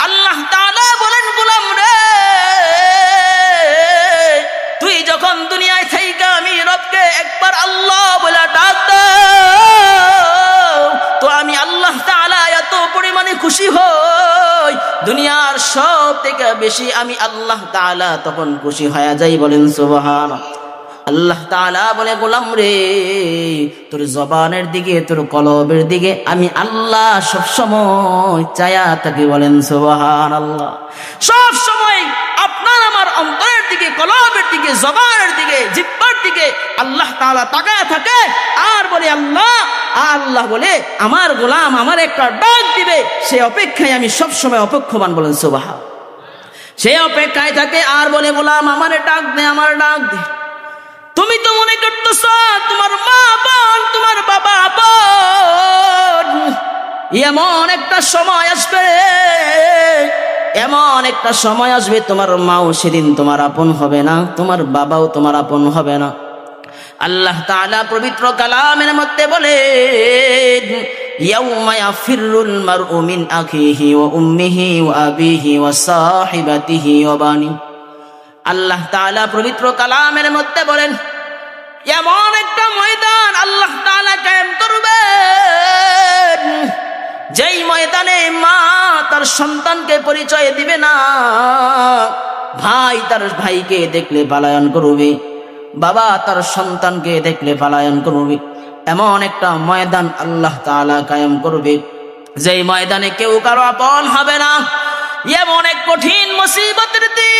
আল্লাহ তাআলা বলেন গোলাম রে, তুই যখন দুনিয়ায় থাইকা আমি রবকে একবার আল্লাহ বলে ডাক দাও, তো আমি আল্লাহ তাআলা এত পরিমাণে খুশি হই, দুনিয়ার সব থেকে বেশি আমি আল্লাহ তাআলা তখন খুশি হয়ে যাই। বলেন সুবহানাল্লাহ। আল্লাহ তাআলা বলে গোলাম রে, তোর জবানের দিকে তোর কলবের দিকে আমি আল্লাহ সব সময় চায়া থাকি। বলেন সুবহানাল্লাহ। সব সময় আপনার আমার অন্তরের দিকে, কলবের দিকে, জবানের দিকে, জিহ্বার দিকে আল্লাহ তাআলা তাকায়া থাকে আর বলে আল্লাহ। আল্লাহ বলে আমার গোলাম আমার একটা ডাক দিবে, সে অপেক্ষায় আমি সব সময় অপেক্ষমান। বলেন সুবহানাল্লাহ। সে অপেক্ষায় থাকে আর বলে গোলাম আমারে ডাক দে, আমার ডাক দে। তুমি তো মনে করতেছ তোমার মা বোন, তোমার বাবা বোন, এমন একটা সময় আসবে, এমন একটা সময় আসবে তোমার মাও সেদিন তোমার আপন হবে না, তোমার বাবাও তোমার আপন হবে না। আল্লাহ তাআলা পবিত্র কালামের মধ্যে বলে ইয়াউমা ইয়াফিরুল মারউ মিন আখিহি ওয়া উম্মিহি ওয়া আবিহি ওয়া সাহিবাতিহি ওয়া বানি। আল্লাহ তাআলা পবিত্র কালামের মধ্যে বলেন এমন একটা ময়দান আল্লাহ তাআলা কায়েম করবেন, যেই ময়দানে মা তার সন্তানকে পরিচয় দিবে না, ভাই তার ভাইকে দেখলে পলায়ন করবে, বাবা তার সন্তানকে দেখলে পলায়ন করবে। এমন একটা ময়দান আল্লাহ তাআলা কায়েম করবে, যেই ময়দানে কেউ কারো আপন হবে না। এমন এক কঠিন মুসিবতের দিন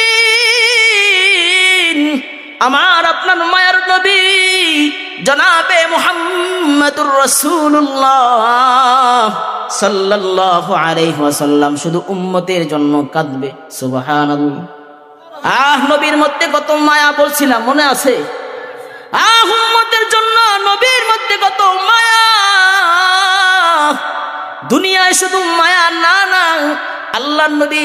আমার আপনার মায়ের নবী জনাবে মুহাম্মদ মুহাম্মাদুর রাসূলুল্লাহ সাল্লাল্লাহু আলাইহি ওয়াসাল্লাম শুধু উম্মতের জন্য কাঁদবে। সুবহানাল্লাহ। নবীর মধ্যে কত মায়া বলছিলাম, মনে আছে? উম্মতের জন্য নবীর মধ্যে কত মায়া। দুনিয়ায় শুধু মায়া না, আল্লাহর নবী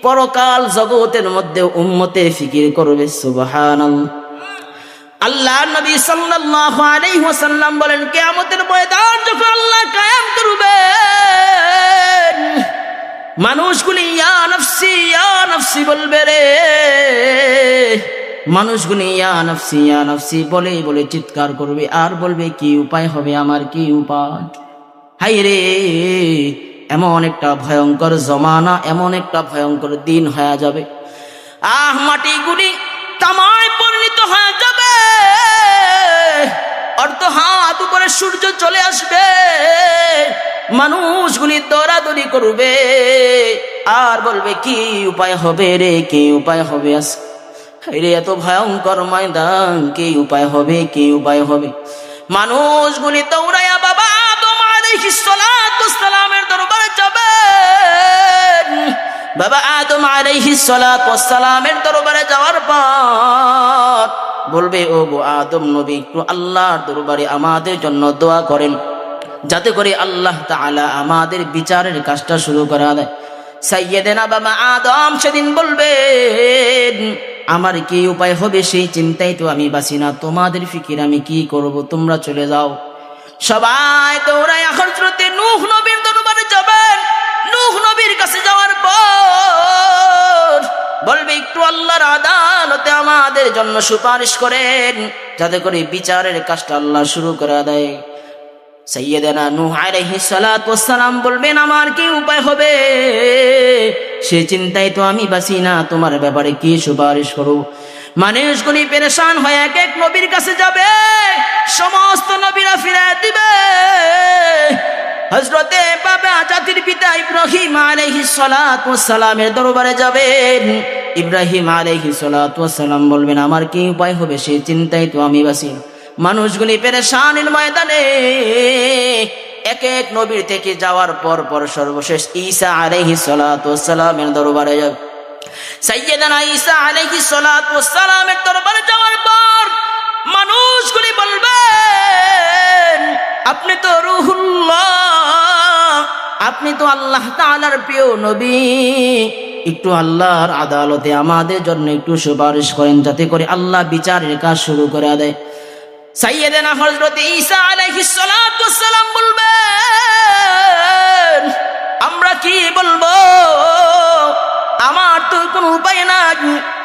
পরকাল জগতের মধ্যে উম্মতের ফিকির করবে। সুবহানাল্লাহ। আল্লাহর নবী সাল্লাল্লাহু আলাইহি ওয়াসাল্লাম বলেন, কিয়ামতের ময়দান যখন আল্লাহ কায়েম করবেন, মানুষগুলি ইয়া নাফসি ইয়া নাফসি বলবে রে। মানুষগুলি ইয়া নাফসি ইয়া নাফসি বলে বলে চিৎকার করবে আর বলবে, কি উপায় হবে আমার, কি উপায়। হায় রে, এমন একটা ভয়ঙ্কর জমানা, এমন একটা ভয়ঙ্কর দিন হয়ে যাবে। মাটিগুলি তামায় পরিণত হয়ে যাবে, অর্ধ হাত উপরে সূর্য চলে আসবে, মানুষগুলি দৌড়াদৌড়ি করবে আর বলবে, কি উপায় হবে রে, কি উপায় হবে আজ। রে, এত ভয়ঙ্কর ময়দান, কি উপায় হবে, কি উপায় হবে। মানুষগুলি দৌড়াইয়া বাবা আদম আলাইহিস সালাতু ওয়াস সালামের দরবারে যাবে। বাবা আদম আলাইহিস সালাতু ওয়াস সালামের দরবারে যাওয়ার পর বলবে, ও গো আদম নবী, একটু আল্লাহর দরবারে আমাদের জন্য দোয়া করেন, যাতে করে আল্লাহ তাআলা আমাদের বিচারের কাজটা শুরু করে দেয়। সাইয়েদেনা বাবা আদম সেদিন বলবেন, আমার কি উপায় হবে সেই চিন্তাই তো আমি বাঁচি না, তোমাদের ফিকির আমি কি করব, তোমরা চলে যাও। সবাই দৌড়ায় হযরতে নূহ নবীর দরবারে যাবেন। নূহ নবীর কাছে যাওয়ার পর বলবে, একটু আল্লাহর আদালতে আমাদের জন্য সুপারিশ করেন, যাতে করে বিচারের কাজটা আল্লাহ শুরু করে দেয়। সাইয়েদেনা নূহ আলাইহিস সালাতু ওয়াস সালাম বলবেন, আমার কি উপায় হবে সে চিন্তায় তো আমি বাঁচি না, তোমার ব্যাপারে কি সুপারিশ করব। মানুষগুলি পেরেশান হয়ে এক এক নবীর কাছে যাবে, সমস্ত নবীরা ফিরে দিবে। হযরতে বাবা জাতির পিতা ইব্রাহিম আলাইহিস সালাতু ওয়াস সালামের দরবারে যাবেন। ইব্রাহিম আলাইহিস সালাতু ওয়াস সালাম বলবেন, আমার কি উপায় হবে সেই চিন্তায় তো আমি বাঁচি না। মানুষগুলি পেরেশানির ময়দানে এক এক নবীর থেকে যাওয়ার পর পর সর্বশেষ ঈসা আলাইহিস সালাতু ওয়াস সালামের দরবারে যাবে। সাইয়েদনা ঈসা আলাইহিস সালাতু ওয়াস সালামের দরবারে যাওয়ার পর মানুষগুলি বলবেন, আপনি তো রূহুল্লাহ, আপনি তো আল্লাহ তাআলার প্রিয় নবী, একটু আল্লাহর আদালতে আমাদের জন্য একটু সুপারিশ করেন, যাতে করে আল্লাহ বিচারের কাজ শুরু করে দেয়। সাইয়েদেনা হযরত ঈসা আলাইহিস সালাতু ওয়াস সালাম বলবেন, আমরা কি বলবো, আমার তো কোনো উপায় নাই,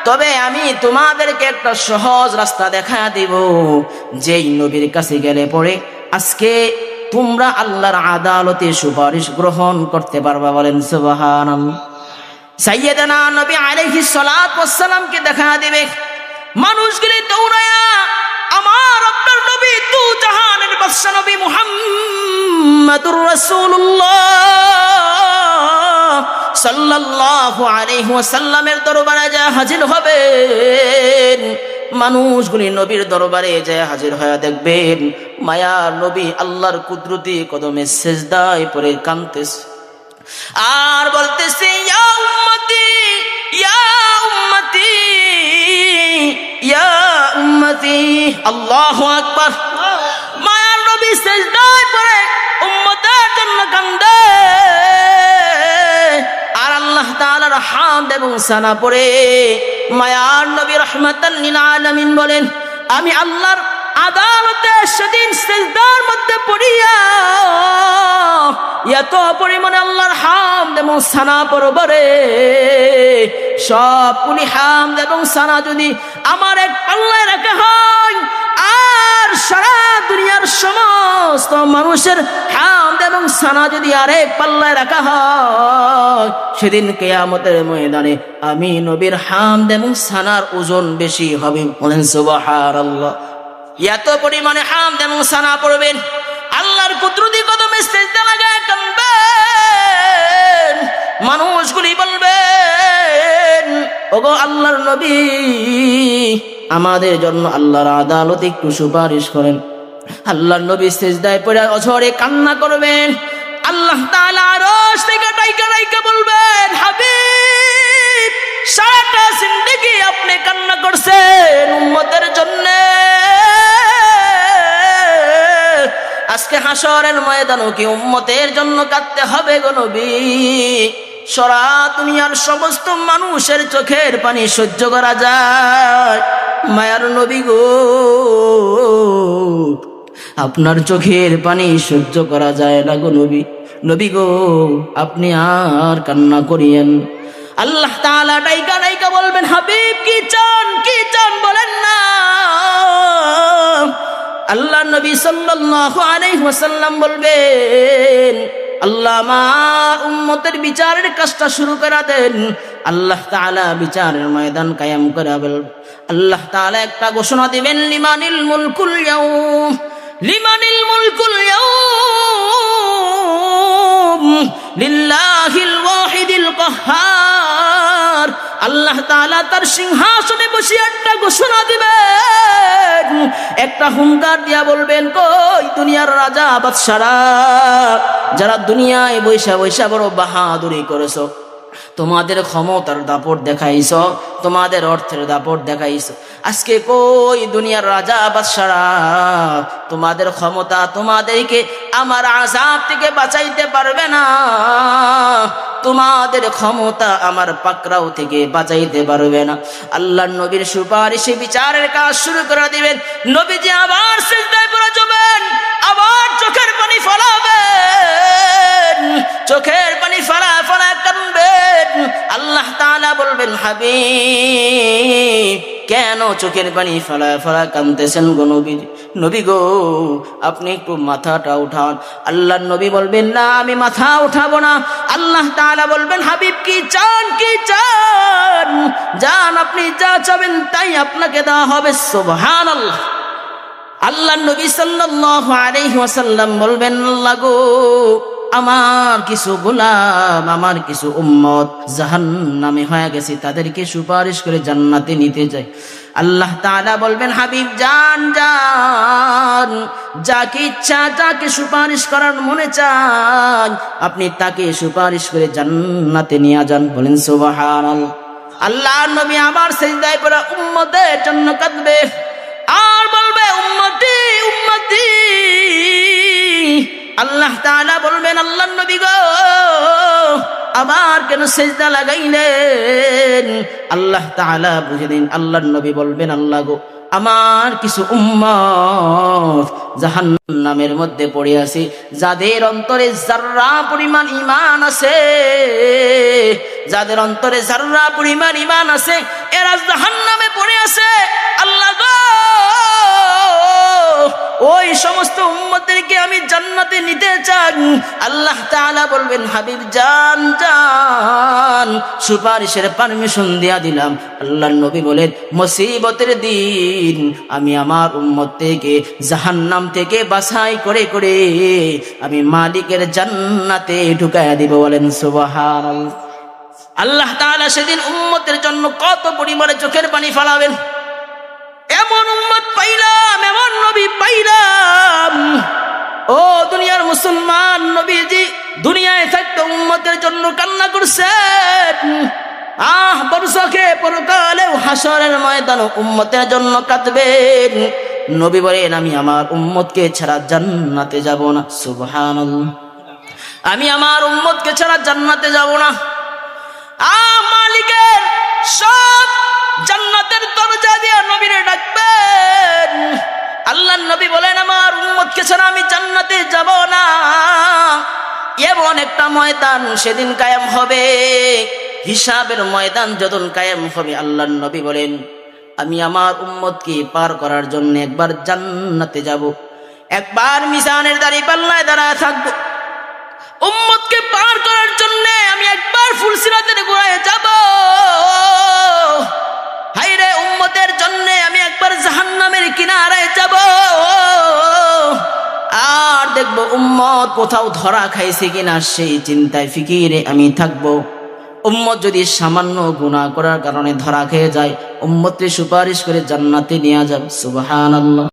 তবে আমি তোমাদেরকে একটা সহজ রাস্তা দেখা দেব, যেই নবীর কাছে গেলে পরে আজকে তোমরা আল্লাহর আদালতে সুপারিশ গ্রহণ করতে পারবা। বলেন সুবহানাল্লাহ। সাইয়েদেনা নবী আলাইহিস সালাতু ওয়াস সালামকে দেখা দিবে। মানুষগুলি দৌড়ায়া আমার আপনার নবী দু জাহানের বাদশা নবী মুহাম্মাদুর রাসূলুল্লাহ সাল্লাল্লাহু আলাইহি ওয়াসাল্লামের দরবারে যা হাজির হবেন। মানুষগুলি নবীর দরবারে যায় হাজির হয়ে দেখবেন মায়ার নবী আল্লাহর কুদরতি কদমে সিজদায় পড়ে কাঁদতেছে আর বলতেছে, ইয়া উম্মতি ইয়া উম্মতি ইয়া উম্মতি। আল্লাহু আকবার। মায়ার নবী সিজদায় পড়ে উম্মতের জন্য কাঁদে আর আল্লাহ তাআলার হামদ এবং সানা পড়ে মায়ার নবী রাহমাতাল লিল আলামিন বলেন, আমি আল্লাহর আদালতে সেদিন সিজদার মধ্যে পড়িয়া এত পরিমাণে আল্লাহর হামদ এবং সানা পড়ব রে, সব কুলি হামদ এবং সানা যদি আমার এক পাল্লায় রাখা হয় আর সারা দুনিয়ার সমস্ত মানুষের হামদ এবং সানা যদি আরেক পাল্লায় রাখা হয়, সেদিন কিয়ামতের ময়দানে আমি নবীর হামদ এবং সানার ওজন বেশি হবে। বলেন সুবহানাল্লাহ। এত পরিমাণে হামদ এবং সানা পড়বেন, আল্লাহর কুদরতি কদমে সিজদা লাগায় কাঁদবেন। মানুষগুলি বলবেন, ওগো আল্লাহর নবী, আমাদের জন্য আল্লাহর আদালতে একটু সুপারিশ করেন। আল্লাহর নবী সিজদায় পড়ে অঝরে কান্না করবেন। আল্লাহ তাআলা আরশ থেকে ডাইকা বলবেন, হাবিব সারাটা জিন্দেগি আপনি কান্না করছেন উম্মতের জন্য, আজকে হাসরের ময়দানও কি উম্মতের জন্য কাঁদতে হবে গো নবী? সারা দুনিয়ার সমস্ত মানুষের চোখের পানি সহ্য করা যায়, মায়ার নবী গো আপনার চোখের পানি সহ্য করা যায় না গো নবী। নবী গো আপনি আর কান্না করিয়েন। আল্লাহ তাআলা ডাইকা বলবেন, হাবিব কি চান বলেন না। আল্লাহ নবী সাল্লাল্লাহু আলাইহি ওয়াসাল্লাম বলবেন, আল্লাহ আমার উম্মতের বিচারের কাজটা শুরু করে দেন। আল্লাহ তাআলা বিচারের ময়দান কায়েম করে দেবেন। আল্লাহ তাআলা একটা ঘোষণা দিবেন, লিমানিল মুলকুল ইয়াউম, লিমানিল মুলকুল ইয়াউম লিল্লাহিল ওয়াহিদিল কাহ্হার। আল্লাহ তাআলা তার সিংহাসনে বসে একটা ঘোষণা দিবেন, একটা হুঙ্কার দিয়া বলবেন, কই দুনিয়ার রাজা বাদশারা যারা দুনিয়ায় বৈশা বড় বাহাদুরি করেছো, তোমাদের ক্ষমতার দাপট দেখাইছ, তোমাদের অর্থের দাপট দেখাইছ, আজকে কই দুনিয়ার রাজা বাদশারা তোমাদের ক্ষমতা তোমাদেরকে আমার আযাব থেকে বাঁচাইতে পারবে না, তোমাদের ক্ষমতা আমার পাকড়াও থেকে বাঁচাইতে পারবে না। আল্লাহর নবীর সুপারিশে বিচারের কাজ শুরু করে দিবেন। নবীজি আবার সিজদায় পড়ে যাবেন, আবার চোখের পানি ফলাবেন, চোখের পানি ফলা কাঁদবেন। আল্লাহ তাআলা বলবেন, হাবিব কেন চোখের পানি ফলা কাঁদতেছেন গো নবী? নবী গো আপনি একটু মাথাটা উঠান। আল্লাহর নবী বলবেন, না আমি মাথা উঠাবো না। আল্লাহ তাআলা বলবেন, হাবিব কি চান জান, আপনি যা চাবেন তাই আপনাকে দেওয়া হবে। সুবহানাল্লাহ। আল্লাহর নবী সাল্লাল্লাহু আলাইহি ওয়াসাল্লাম বলবেন, আল্লাহ গো আমার কিছু গোলাম, আমার কিছু উম্মত জাহান্নামে হয়ে গেছে, তাদেরকে সুপারিশ করে জান্নাতে নিতে যাই। আল্লাহ তাআলা বলবেন, হাবিব জান যাকে ইচ্ছা যাকে সুপারিশ করার মনে চায় আপনি তাকে সুপারিশ করে জান্নাতে নিয়ে যান। বলেন সুবহানাল্লাহ। আল্লাহর নবী আবার সিজদায় পড়ে উম্মতের জন্য কাঁদবে আর বলবে, উম্মতি উম্মতি। আল্লাহ তাআলা বলবেন, আল্লাহর নবী গো আবার কেন সিজদা লাগাইলেন? আল্লাহ তাআলা বুঝে দিন। আল্লাহর নবী বলবেন, আল্লাহ গো আমার কিছু উম্মত জাহান্নামের মধ্যে পড়ে আছে, যাদের অন্তরে যাররা পরিমাণ ঈমান আছে, যাদের অন্তরে যাররা পরিমাণ ঈমান আছে এরা জাহান্নামে পড়ে আছে। আল্লাহ গো ওই সমস্ত উম্মতদেরকে আমি জান্নাতে নিতে চাই। আল্লাহ তাআলা বলবেন, হাবিব জান সুপারিশের পারমিশন দিয়া দিলাম। আল্লাহর নবী বলেন, মুসিবতের দিন আমি আমার উম্মত থেকে জাহান্নাম থেকে বাছাই করে আমি মালিকের জান্নাতে ঢুকাইয়া দিব। বলেন সুবহানাল্লাহ। আল্লাহ তাআলা সেদিন উম্মতের জন্য কত পরিমাণে চোখের পানি ফেলাবেন। এমন উম্মত পাইলাম, এমন নবী পাইলাম। ও দুনিয়ার মুসলমান, নবীজি দুনিয়ায় থাকতে উম্মতের জন্য কান্না করছেন। বরজখে পরকালেও হাসরের ময়দানে উম্মতের জন্য কাঁদবেন। নবী বলেন, আমি আমার উম্মতকে ছাড়া জান্নাতে যাব না। সুবহানাল্লাহ। আমি আমার উম্মতকে ছাড়া জান্নাতে যাব না। মালিকের সব জান্নাতের দরজা দিয়ে নবীরে ডাকবেন। আল্লাহর নবী বলেন, আমার উম্মতকে ছাড়া আমি জান্নাতে যাব না। এমন একটা ময়দান সেদিন কায়েম হবে, হিসাবের ময়দান যখন কায়েম হবে, আল্লাহর নবী বলেন, আমি আমার উম্মতকে পার করার জন্য একবার জান্নাতে যাব, একবার মিজানের দাঁড়িপাল্লায় দাঁড়ায় থাকব। উম্মতকে পার করার জন্য আমি একবার ফুলসিরাতের গোড়ায় যাব। হায়রে উম্মতের জন্য আমি একবার জাহান্নামের কিনারায় যাব। আর দেখব উম্মত কোথাও ধরা খাইছে কিনা, সেই চিন্তায় ফিকিরে আমি থাকব। উম্মত যদি সামান্য গুনাহ করার কারণে ধরা খেয়ে যায়, উম্মতকে সুপারিশ করে জান্নাতে নিয়ে যাব। সুবহানাল্লাহ।